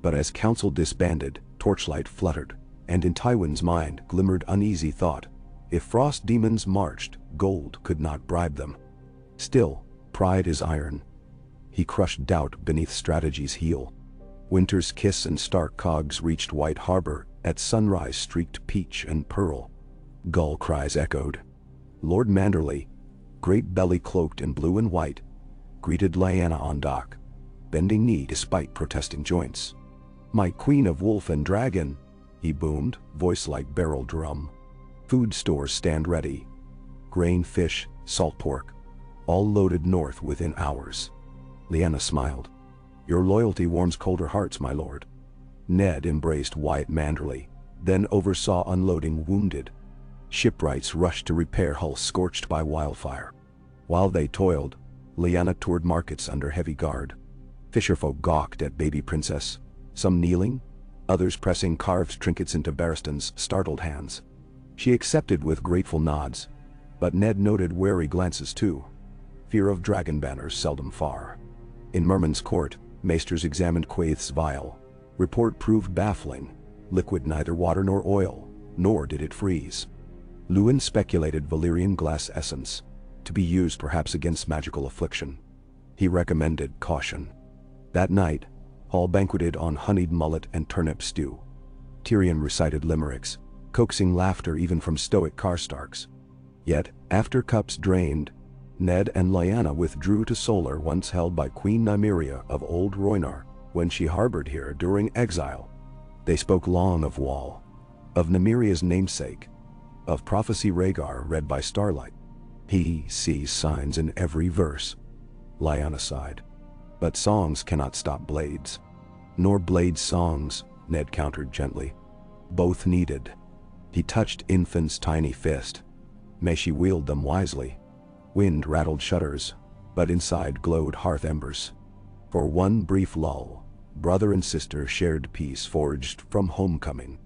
But as council disbanded, torchlight fluttered, and in Tywin's mind glimmered uneasy thought. If frost demons marched, gold could not bribe them. Still, pride is iron. He crushed doubt beneath strategy's heel. Winter's kiss and Stark cogs reached White Harbor, at sunrise streaked peach and pearl. Gull cries echoed. Lord Manderley, great belly cloaked in blue and white, greeted Lyanna on dock, bending knee despite protesting joints. My queen of wolf and dragon, he boomed, voice like barrel drum. Food stores stand ready. Grain, fish, salt pork, all loaded north within hours. Lyanna smiled. Your loyalty warms colder hearts, my lord. Ned embraced Wyatt Manderley, then oversaw unloading wounded. Shipwrights rushed to repair hulls scorched by wildfire. While they toiled, Lyanna toured markets under heavy guard. Fisherfolk gawked at baby princess, some kneeling, others pressing carved trinkets into Barristan's startled hands. She accepted with grateful nods, but Ned noted wary glances too. Fear of dragon banners seldom far. In Merman's court, maesters examined Quaith's vial. Report proved baffling. Liquid neither water nor oil, nor did it freeze. Lewin speculated Valyrian glass essence, to be used perhaps against magical affliction. He recommended caution. That night, Hall banqueted on honeyed mullet and turnip stew. Tyrion recited limericks, coaxing laughter even from stoic Karstarks. Yet, after cups drained, Ned and Lyanna withdrew to Solar once held by Queen Nymeria of Old Rhoynar, when she harbored here during exile. They spoke long of Wall, of Nymeria's namesake, of prophecy Rhaegar read by starlight. He sees signs in every verse. Lyanna sighed. But songs cannot stop blades. Nor blades songs, Ned countered gently. Both needed. He touched Infant's tiny fist. May she wield them wisely. Wind rattled shutters, but inside glowed hearth embers. For one brief lull, brother and sister shared peace forged from homecoming.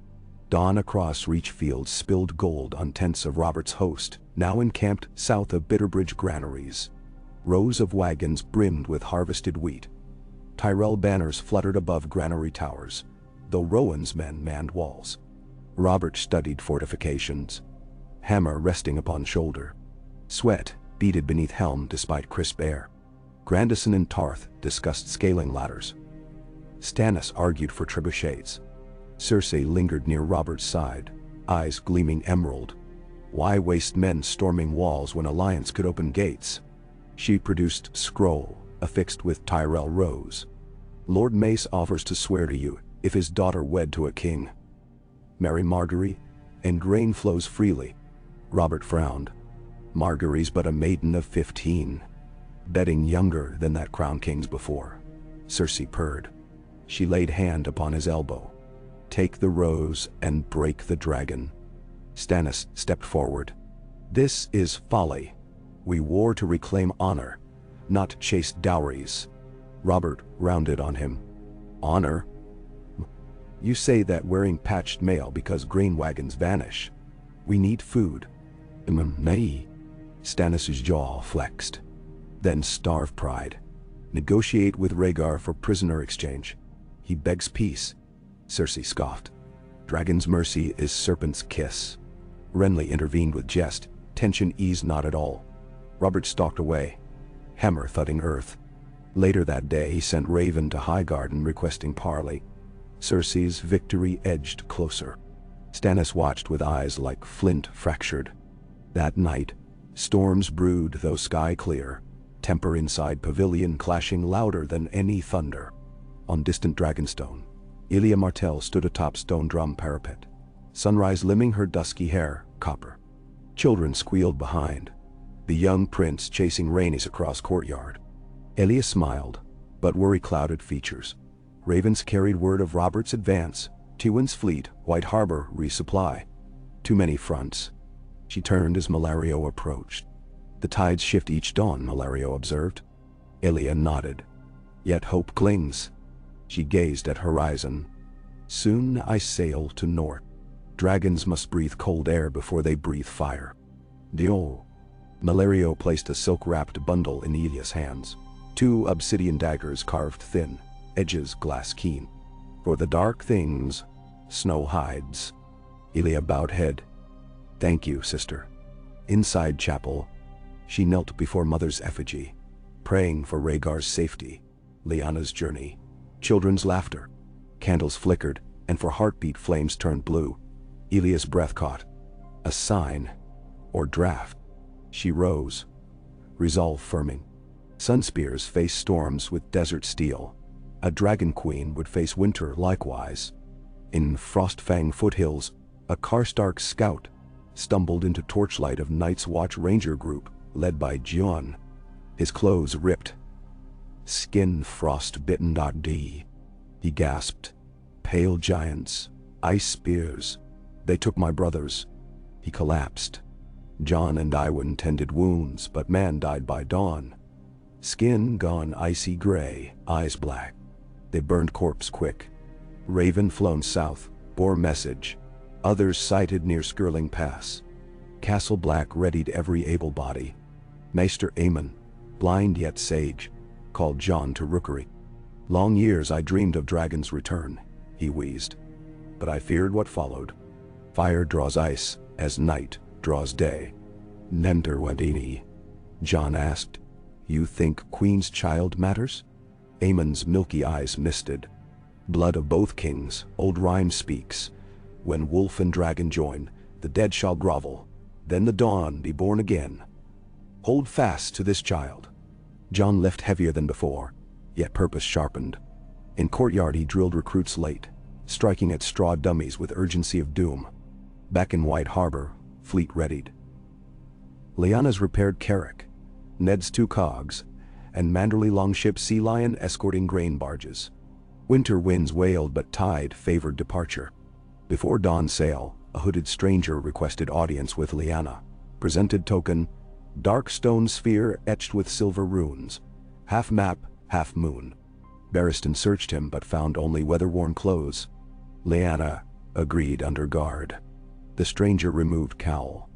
Dawn across Reach Fields spilled gold on tents of Robert's host, now encamped south of Bitterbridge granaries. Rows of wagons brimmed with harvested wheat. Tyrell banners fluttered above granary towers, though Rowan's men manned walls. Robert studied fortifications, hammer resting upon shoulder. Sweat beaded beneath helm despite crisp air. Grandison and Tarth discussed scaling ladders. Stannis argued for trebuchets. Cersei lingered near Robert's side, eyes gleaming emerald. Why waste men storming walls when alliance could open gates? She produced scroll, affixed with Tyrell rose. Lord Mace offers to swear to you, if his daughter wed to a king. Marry Marguerite, and grain flows freely. Robert frowned. Marguerite's but a maiden of 15. Betting younger than that crown king's before. Cersei purred. She laid hand upon his elbow. Take the rose and break the dragon. Stannis stepped forward. This is folly. We war to reclaim honor, not chase dowries. Robert rounded on him. Honor? You say that wearing patched mail because grain wagons vanish. We need food. Nay. Stannis' jaw flexed. Then starve pride. Negotiate with Rhaegar for prisoner exchange. He begs peace. Cersei scoffed. Dragon's mercy is serpent's kiss. Renly intervened with jest. Tension eased not at all. Robert stalked away, hammer thudding earth. Later that day he sent Raven to Highgarden requesting parley. Cersei's victory edged closer. Stannis watched with eyes like flint fractured. That night, storms brewed though sky clear, temper inside pavilion clashing louder than any thunder. On distant Dragonstone, Elia Martell stood atop stone drum parapet, sunrise limbing her dusky hair, copper. Children squealed behind, the young prince chasing Rhaenys across courtyard. Elia smiled, but worry-clouded features. Ravens carried word of Robert's advance, Tywin's fleet, White Harbor resupply. Too many fronts. She turned as Malario approached. The tides shift each dawn, Malario observed. Elia nodded. Yet hope clings. She gazed at horizon. Soon I sail to north. Dragons must breathe cold air before they breathe fire. Dio. Malario placed a silk-wrapped bundle in Elia's hands. 2 obsidian daggers carved thin, edges glass keen. For the dark things, snow hides. Elia bowed head. Thank you, sister. Inside chapel, she knelt before mother's effigy, praying for Rhaegar's safety, Lyanna's journey. Children's laughter. Candles flickered, and for heartbeat flames turned blue. Elia's breath caught. A sign, or draft. She rose, resolve firming. Sun spears face storms with desert steel. A dragon queen would face winter likewise. In Frostfang foothills, a Karstark scout stumbled into torchlight of Night's Watch Ranger group, led by Jon. His clothes ripped. Skin frost-bitten. He gasped. Pale giants, ice spears. They took my brothers. He collapsed. Jon and Iwan tended wounds, but man died by dawn. Skin gone icy gray, eyes black. They burned corpse quick. Raven flown south, bore message. Others sighted near Skirling Pass. Castle Black readied every able body. Maester Aemon, blind yet sage, called Jon to rookery. Long years I dreamed of dragon's return, he wheezed. But I feared what followed. Fire draws ice, as night draws day. Nenter Wadini. Jon asked, You think Queen's child matters? Aemon's milky eyes misted. Blood of both kings, old rhyme speaks. When wolf and dragon join, the dead shall grovel, then the dawn be born again. Hold fast to this child. Jon left heavier than before, yet purpose sharpened. In courtyard he drilled recruits late, striking at straw dummies with urgency of doom. Back in White Harbor, fleet readied. Lyanna's repaired Carrick, Ned's 2 cogs, and Manderley longship Sea Lion escorting grain barges. Winter winds wailed but tide favored departure. Before dawn sail, a hooded stranger requested audience with Lyanna. Presented token, dark stone sphere etched with silver runes. Half map, half moon. Barristan searched him but found only weather-worn clothes. Lyanna agreed under guard. The stranger removed cowl.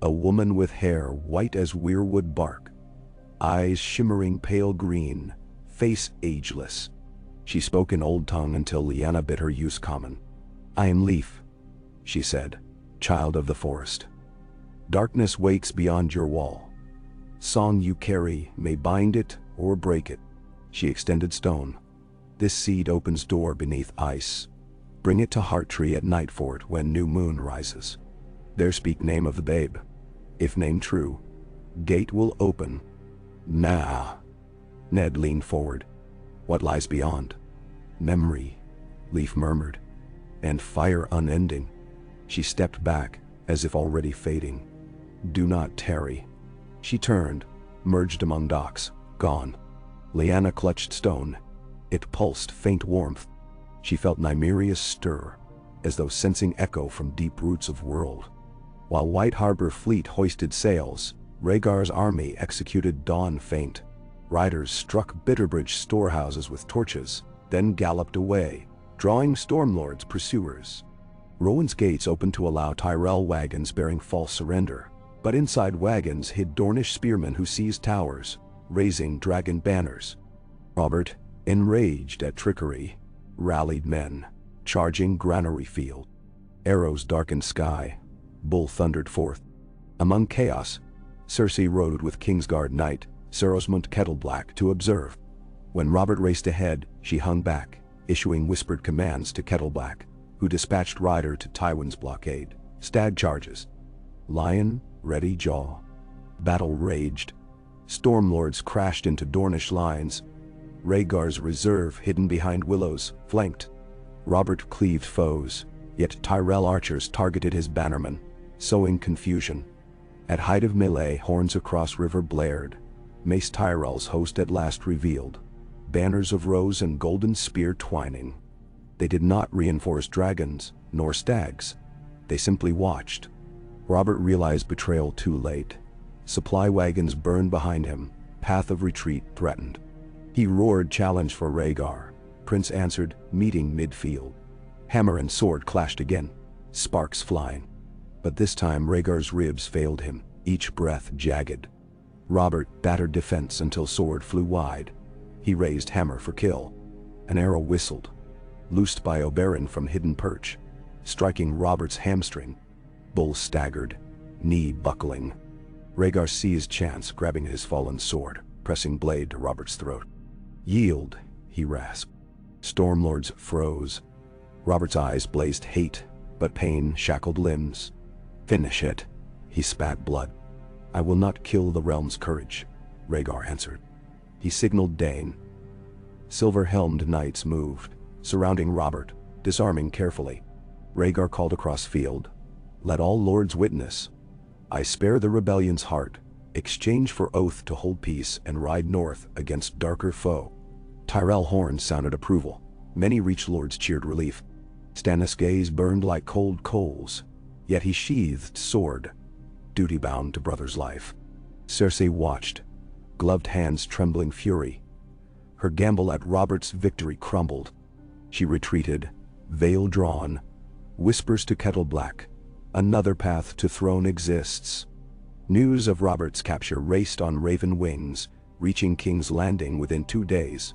A woman with hair white as weirwood bark. Eyes shimmering pale green, face ageless. She spoke in old tongue until Lyanna bid her use common. I am Leaf, she said, child of the forest. Darkness wakes beyond your wall. Song you carry may bind it or break it. She extended stone. This seed opens door beneath ice. Bring it to Hearttree at Nightfort when new moon rises. There speak name of the babe. If name true, gate will open. Nah. Ned leaned forward. What lies beyond? Memory, Leaf murmured. And fire unending. She stepped back, as if already fading. "Do not tarry." She turned, merged among docks, gone. Lyanna clutched stone. It pulsed faint warmth. She felt Nymeria's stir, as though sensing echo from deep roots of world. While White Harbor fleet hoisted sails, Rhaegar's army executed dawn feint. Riders struck Bitterbridge storehouses with torches, then galloped away, drawing Stormlord's pursuers. Rowan's gates opened to allow Tyrell wagons bearing false surrender, but inside wagons hid Dornish spearmen who seized towers, raising dragon banners. Robert, enraged at trickery, rallied men, charging Granary Field. Arrows darkened sky. Bull thundered forth. Among chaos, Cersei rode with Kingsguard Knight, Sarosmund Kettleblack, to observe. When Robert raced ahead, she hung back, issuing whispered commands to Kettleblack, who dispatched Ryder to Tywin's blockade. Stag charges. Lion, ready jaw. Battle raged. Stormlords crashed into Dornish lines. Rhaegar's reserve, hidden behind willows, flanked. Robert cleaved foes, yet Tyrell archers targeted his bannermen, sowing confusion. At height of melee, horns across river blared. Mace Tyrell's host at last revealed, banners of rose and golden spear twining. They did not reinforce dragons, nor stags. They simply watched. Robert realized betrayal too late. Supply wagons burned behind him, path of retreat threatened. He roared challenge for Rhaegar. Prince answered, meeting midfield. Hammer and sword clashed again, sparks flying. But this time Rhaegar's ribs failed him, each breath jagged. Robert battered defense until sword flew wide. He raised hammer for kill. An arrow whistled, loosed by Oberyn from hidden perch, striking Robert's hamstring. Bull staggered, knee buckling. Rhaegar seized chance, grabbing his fallen sword, pressing blade to Robert's throat. "Yield," he rasped. Stormlords froze. Robert's eyes blazed hate, but pain shackled limbs. "Finish it," he spat blood. "I will not kill the realm's courage," Rhaegar answered. He signaled Dane. Silver-helmed knights moved, surrounding Robert, disarming carefully. Rhaegar called across field, "Let all lords witness. I spare the rebellion's heart, exchange for oath to hold peace and ride north against darker foe." Tyrell horns sounded approval. Many Reach lords cheered relief. Stannis' gaze burned like cold coals, yet he sheathed sword, duty-bound to brother's life. Cersei watched, gloved hands trembling fury. Her gamble at Robert's victory crumbled. She retreated, veil drawn, whispers to Kettleblack, "Another path to throne exists." News of Robert's capture raced on raven wings, reaching King's Landing within 2 days.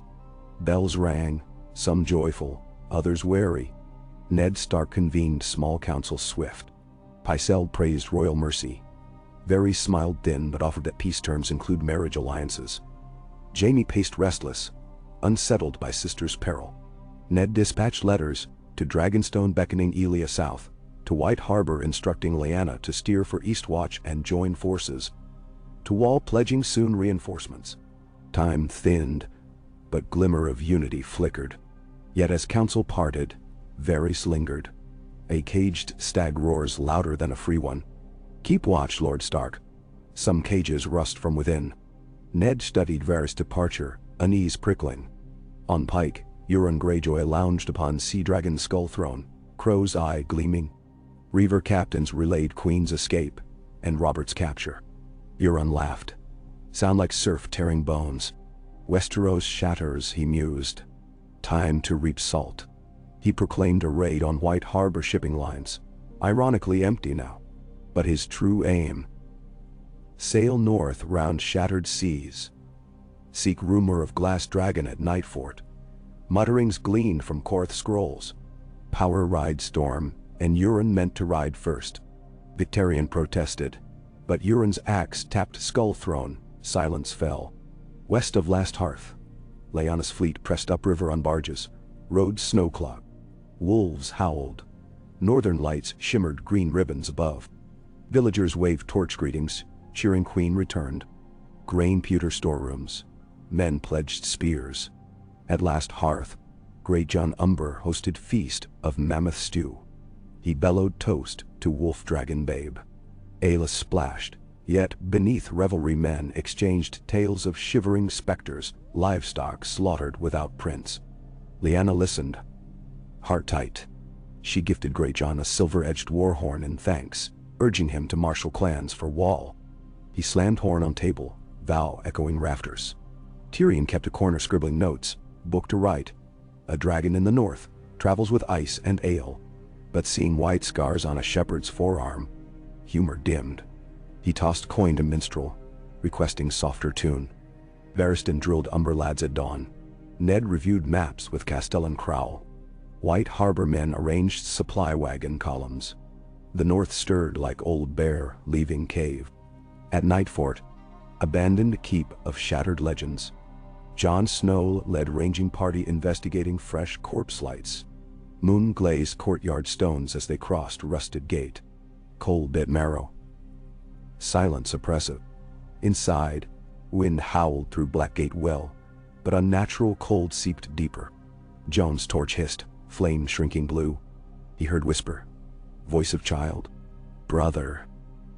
Bells rang, some joyful, others wary. Ned Stark convened small council swift. Pycelle praised royal mercy. Varys smiled thin but offered that peace terms include marriage alliances. Jaime paced restless, unsettled by sister's peril. Ned dispatched letters, to Dragonstone beckoning Elia south, to White Harbor instructing Lyanna to steer for Eastwatch and join forces, to Wall pledging soon reinforcements. Time thinned, but glimmer of unity flickered. Yet as council parted, Varys lingered. A caged stag roars louder than a free one. "Keep watch, Lord Stark." Some cages rust from within. Ned studied Varys' departure, unease prickling. On Pike, Euron Greyjoy lounged upon Sea Dragon's skull throne, crow's eye gleaming. Reaver captains relayed Queen's escape, and Robert's capture. Euron laughed. "Sound like surf tearing bones. Westeros shatters," he mused. "Time to reap salt." He proclaimed a raid on White Harbor shipping lines, ironically empty now. But his true aim: sail north round shattered seas. Seek rumor of glass dragon at Nightfort. Mutterings gleaned from Korth scrolls. Power ride storm, and Euron meant to ride first. Victarion protested, but Euron's axe tapped Skull Throne. Silence fell. West of Last Hearth, Lyanna's fleet pressed upriver on barges. Roads snow-clogged. Wolves howled. Northern lights shimmered green ribbons above. Villagers waved torch greetings, cheering Queen returned. Grain pewter storerooms. Men pledged spears. At Last Hearth, Great John Umber hosted feast of mammoth stew. He bellowed toast to wolf dragon babe. Aela splashed, yet beneath revelry men exchanged tales of shivering specters, livestock slaughtered without prints. Lyanna listened, heart tight. She gifted Greyjohn a silver-edged warhorn in thanks, urging him to marshal clans for Wall. He slammed horn on table, vow echoing rafters. Tyrion kept a corner scribbling notes, book to write. A dragon in the north, travels with ice and ale. But seeing white scars on a shepherd's forearm, humor dimmed. He tossed coin to minstrel, requesting softer tune. Varyston drilled umber lads at dawn. Ned reviewed maps with Castellan Crowl. White harbor men arranged supply wagon columns. The north stirred like old bear leaving cave. At Nightfort, abandoned keep of shattered legends. Jon Snow led ranging party investigating fresh corpse lights. Moon glazed courtyard stones as they crossed rusted gate. Cold bit marrow. Silence oppressive. Inside, wind howled through Blackgate well, but unnatural cold seeped deeper. Jon's torch hissed, flame shrinking blue. He heard whisper. Voice of child. Brother.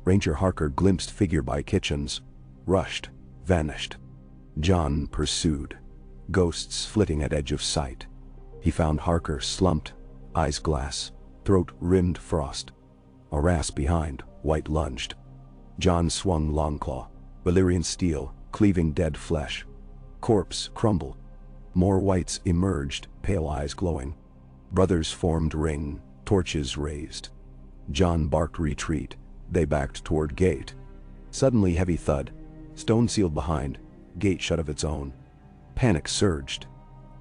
Ranger Harker glimpsed figure by kitchens. Rushed, vanished. Jon pursued. Ghosts flitting at edge of sight. He found Harker slumped, eyes glass, throat rimmed frost. A rasp behind, white lunged. Jon swung longclaw, Valyrian steel, cleaving dead flesh. Corpse crumbled. More whites emerged, pale eyes glowing. Brothers formed ring, torches raised. Jon barked retreat. They backed toward gate. Suddenly heavy thud. Stone sealed behind. Gate shut of its own. Panic surged.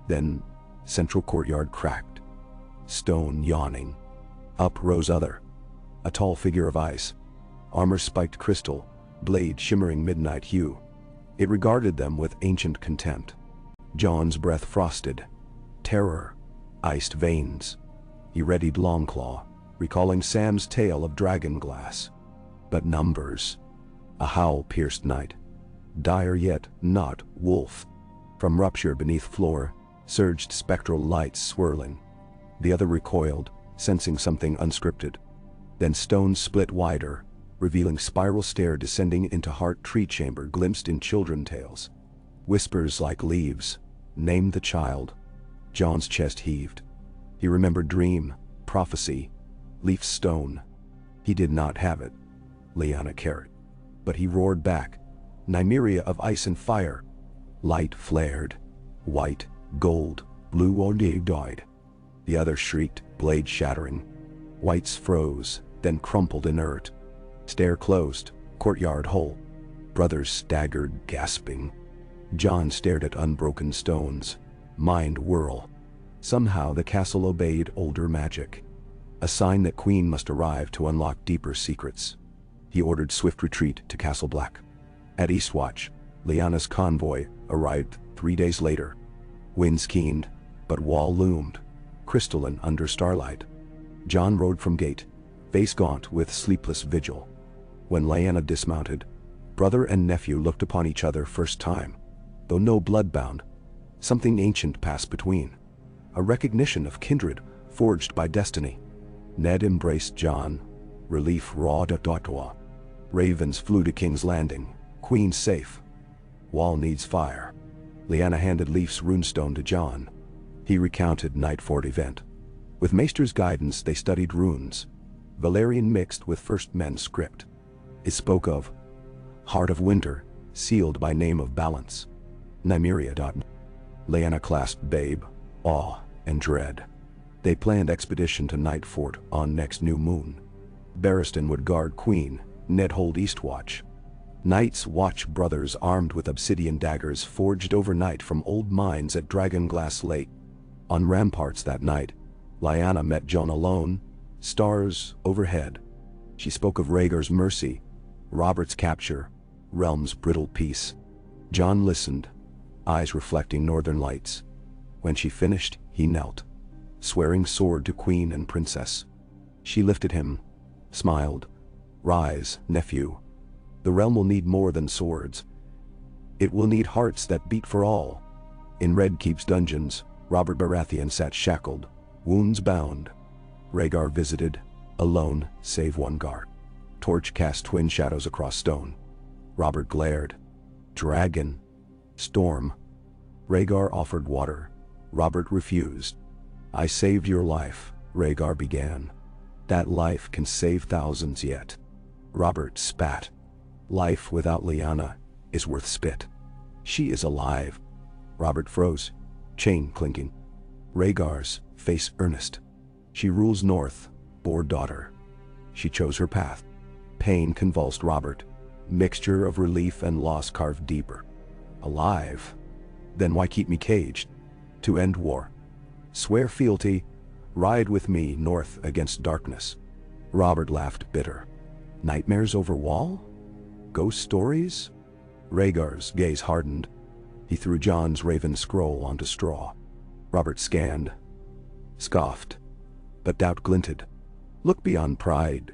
Then central courtyard cracked. Stone yawning. Up rose other. A tall figure of ice. Armor spiked crystal. Blade shimmering midnight hue. It regarded them with ancient contempt. Jon's breath frosted. Terror. Iced veins. He readied Longclaw, recalling Sam's tale of dragon glass. But numbers. A howl pierced night. Dire yet not wolf. From rupture beneath floor, surged spectral lights swirling. The other recoiled, sensing something unscripted. Then stone split wider, revealing spiral stair descending into heart tree chamber glimpsed in children tales. Whispers like leaves. Name the child. Jon's chest heaved. He remembered dream, prophecy, leaf stone. He did not have it. Lyanna carrot. But he roared back. Nymeria of ice and fire. Light flared. White, gold, blue all died. The other shrieked, blade shattering. Whites froze, then crumpled inert. Stair closed, courtyard whole. Brothers staggered, gasping. Jon stared at unbroken stones. Mind whirl. Somehow the castle obeyed older magic. A sign that Queen must arrive to unlock deeper secrets. He ordered swift retreat to Castle Black. At Eastwatch, Lyanna's convoy arrived 3 days later. Winds keened, but Wall loomed, crystalline under starlight. Jon rode from gate, face gaunt with sleepless vigil. When Lyanna dismounted, brother and nephew looked upon each other first time. Though no bloodbound, something ancient passed between. A recognition of kindred forged by destiny. Ned embraced Jon. Relief rawed at Ottawa. Ravens flew to King's Landing. Queen safe. Wall needs fire. Lyanna handed Leaf's runestone to Jon. He recounted Nightfort event. With Maester's guidance they studied runes. Valyrian mixed with First Men script. It spoke of Heart of Winter, sealed by name of balance. Nymeria. Lyanna clasped babe, awe, and dread. They planned expedition to Nightfort on next new moon. Barristan would guard Queen, Ned hold Eastwatch. Night's Watch brothers armed with obsidian daggers forged overnight from old mines at Dragonglass Lake. On ramparts that night, Lyanna met Jon alone, stars overhead. She spoke of Rhaegar's mercy, Robert's capture, realm's brittle peace. Jon listened, eyes reflecting northern lights. When she finished, he knelt, swearing sword to queen and princess. She lifted him, smiled. Rise, nephew. The realm will need more than swords. It will need hearts that beat for all. In Red Keep's dungeons, Robert Baratheon sat shackled, wounds bound. Rhaegar visited, Alone, save one guard. Torch cast twin shadows across stone. Robert glared. Dragon. Storm. Rhaegar offered water. Robert refused. I saved your life, Rhaegar began. That life can save thousands yet. Robert spat. Life without Lyanna is worth spit. She is alive. Robert froze, chain clinking. Rhaegar's face earnest. She rules north, bore daughter. She chose her path. Pain convulsed Robert. Mixture of relief and loss carved deeper. Alive? Then why keep me caged? To end war. Swear fealty, ride with me north against darkness. Robert laughed bitter. Nightmares over wall? Ghost stories? Rhaegar's gaze hardened. He threw Jon's raven scroll onto straw. Robert scanned. Scoffed. But doubt glinted. Look beyond pride,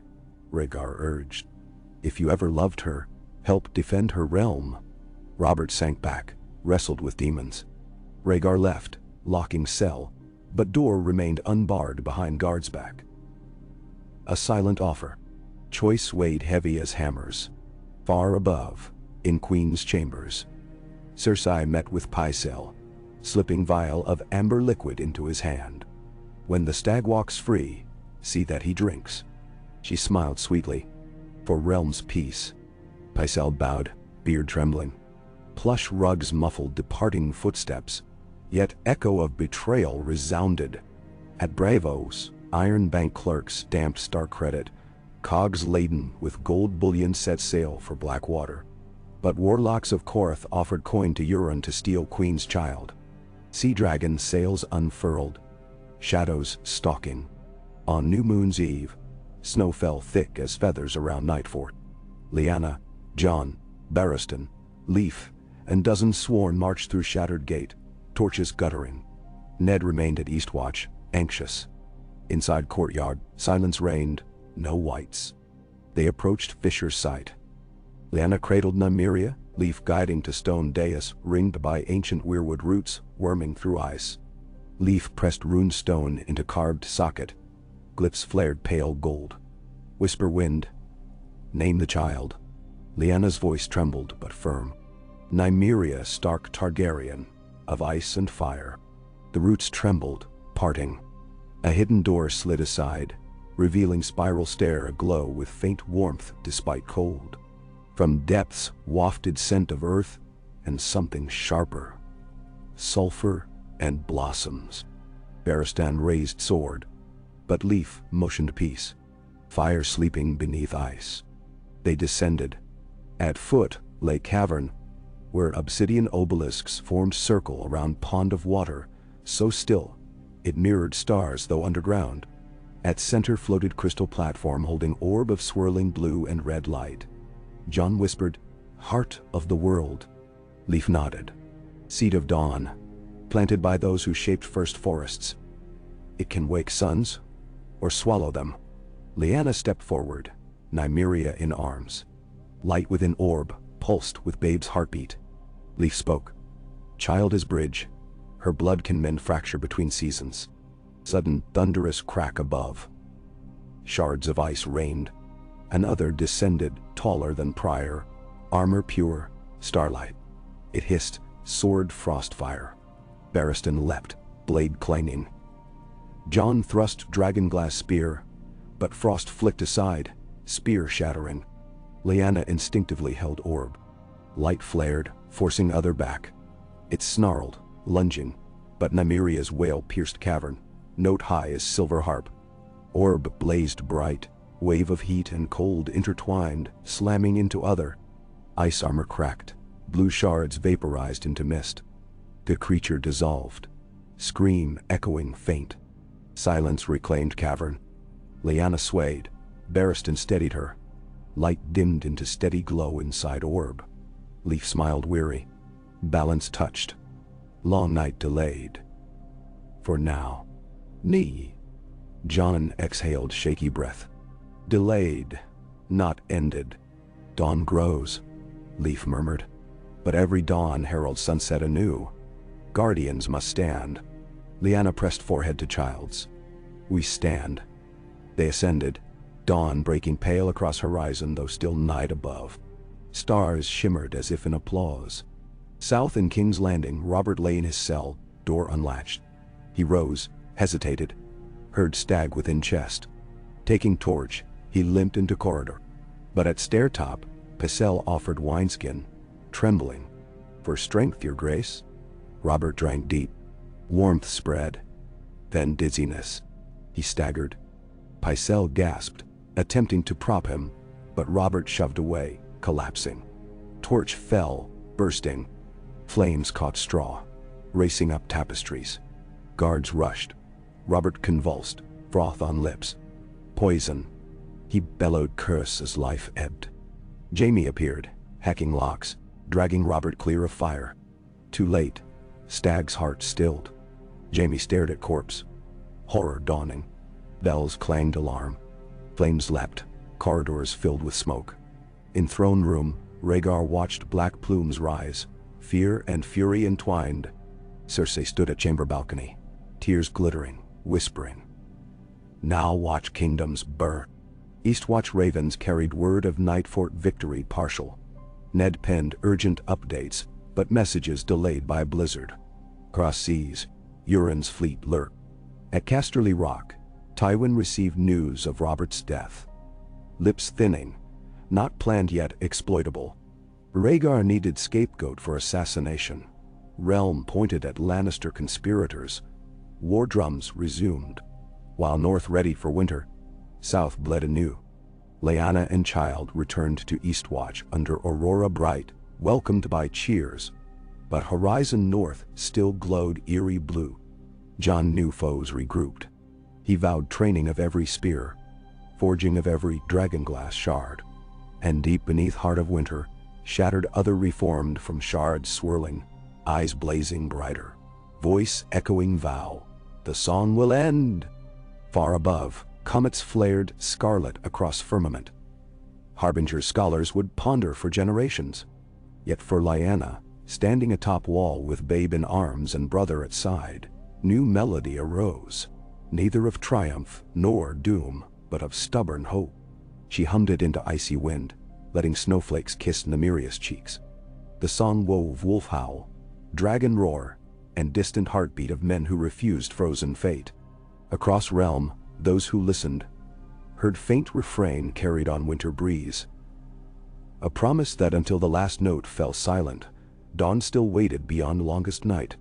Rhaegar urged. If you ever loved her, help defend her realm. Robert sank back, wrestled with demons. Rhaegar left, locking cell, but door remained unbarred behind guards back. A silent offer. Choice weighed heavy as hammers. Far above, in Queen's chambers, Cersei met with Pycelle, slipping vial of amber liquid into his hand. When the stag walks free, see that he drinks. She smiled sweetly. For realm's peace. Pycelle bowed, beard trembling. Plush rugs muffled departing footsteps, yet echo of betrayal resounded. At Bravos, Iron Bank clerks stamped star credit, cogs laden with gold bullion set sail for Blackwater. But warlocks of Korth offered coin to Euron to steal Queen's child. Sea dragon sails unfurled, shadows stalking. On New Moon's Eve, snow fell thick as feathers around Nightfort. Lyanna, Jon, Barristan, Leaf, and dozens sworn marched through shattered gate, torches guttering. Ned remained at Eastwatch, anxious. Inside courtyard, silence reigned, no whites. They approached Fisher's sight. Lyanna cradled Nymeria, Leaf guiding to stone dais ringed by ancient weirwood roots worming through ice. Leaf pressed rune stone into carved socket. Glyphs flared pale gold. Whisper wind. Name the child. Lyanna's voice trembled but firm. Nymeria Stark Targaryen, of ice and fire. The roots trembled, parting. A hidden door slid aside, revealing spiral stair aglow with faint warmth despite cold. From depths wafted scent of earth and something sharper. Sulfur and blossoms. Barristan raised sword, but Leaf motioned peace. Fire sleeping beneath ice. They descended. At foot lay cavern, where obsidian obelisks formed circle around pond of water, so still, it mirrored stars though underground. At center floated crystal platform holding orb of swirling blue and red light. Jon whispered, "Heart of the world." Leaf nodded. Seed of dawn, planted by those who shaped first forests. It can wake suns, or swallow them. Lyanna stepped forward, Nymeria in arms. Light within orb pulsed with babe's heartbeat. Leaf spoke. Child is bridge. Her blood can mend fracture between seasons. Sudden thunderous crack above. Shards of ice rained. Another descended, taller than prior. Armor pure, starlight. It hissed, sword frost fire. Barristan leapt, blade clanging. Jon thrust dragonglass spear, but frost flicked aside, spear shattering. Lyanna instinctively held orb. Light flared, forcing other back. It snarled, lunging, but Nymeria's wail pierced cavern, note high as silver harp. Orb blazed bright, wave of heat and cold intertwined, slamming into other. Ice armor cracked, blue shards vaporized into mist. The creature dissolved. Scream echoing faint. Silence reclaimed cavern. Lyanna swayed. Barristan steadied her. Light dimmed into steady glow inside orb. Leaf smiled weary. Balance touched. Long night delayed. For now. Knee. Jon exhaled shaky breath. Delayed, not ended. Dawn grows, Leaf murmured. But every dawn heralds sunset anew. Guardians must stand. Lyanna pressed forehead to child's. We stand. They ascended, Dawn breaking pale across horizon, though still night above. Stars shimmered as if in applause. South in King's Landing, Robert lay in his cell, door unlatched. He rose, hesitated, heard stag within chest. Taking torch, he limped into corridor. But at stair top, Pycelle offered wineskin, trembling. "For strength, your grace." Robert drank deep. Warmth spread. Then dizziness. He staggered. Pycelle gasped, attempting to prop him, but Robert shoved away, collapsing. Torch fell, bursting. Flames caught straw, racing up tapestries. Guards rushed. Robert convulsed, froth on lips. Poison. He bellowed curse as life ebbed. Jaime appeared, hacking locks, dragging Robert clear of fire. Too late. Stag's heart stilled. Jaime stared at corpse. Horror dawning. Bells clanged alarm. Flames leapt, corridors filled with smoke. In throne room, Rhaegar watched black plumes rise, fear and fury entwined. Cersei stood at chamber balcony, tears glittering, whispering. Now watch kingdoms burn. Eastwatch ravens carried word of Nightfort victory partial. Ned penned urgent updates, but messages delayed by blizzard. Across seas, Euron's fleet lurked. At Casterly Rock, Tywin received news of Robert's death. Lips thinning, not planned yet exploitable. Rhaegar needed scapegoat for assassination. Realm pointed at Lannister conspirators. War drums resumed. While North readied for winter, South bled anew. Lyanna and child returned to Eastwatch under Aurora bright, welcomed by cheers. But horizon north still glowed eerie blue. Jon knew foes regrouped. He vowed training of every spear, forging of every dragonglass shard. And deep beneath heart of winter, shattered other reformed from shards swirling, eyes blazing brighter, voice echoing vow, the song will end. Far above, comets flared scarlet across firmament. Harbinger scholars would ponder for generations. Yet for Lyanna, standing atop wall with babe in arms and brother at side, new melody arose, neither of triumph nor doom, but of stubborn hope. She hummed it into icy wind, letting snowflakes kiss Nymearia's cheeks. The song wove wolf howl, dragon roar, and distant heartbeat of men who refused frozen fate. Across realm, those who listened heard faint refrain carried on winter breeze. A promise that until the last note fell silent, dawn still waited beyond longest night.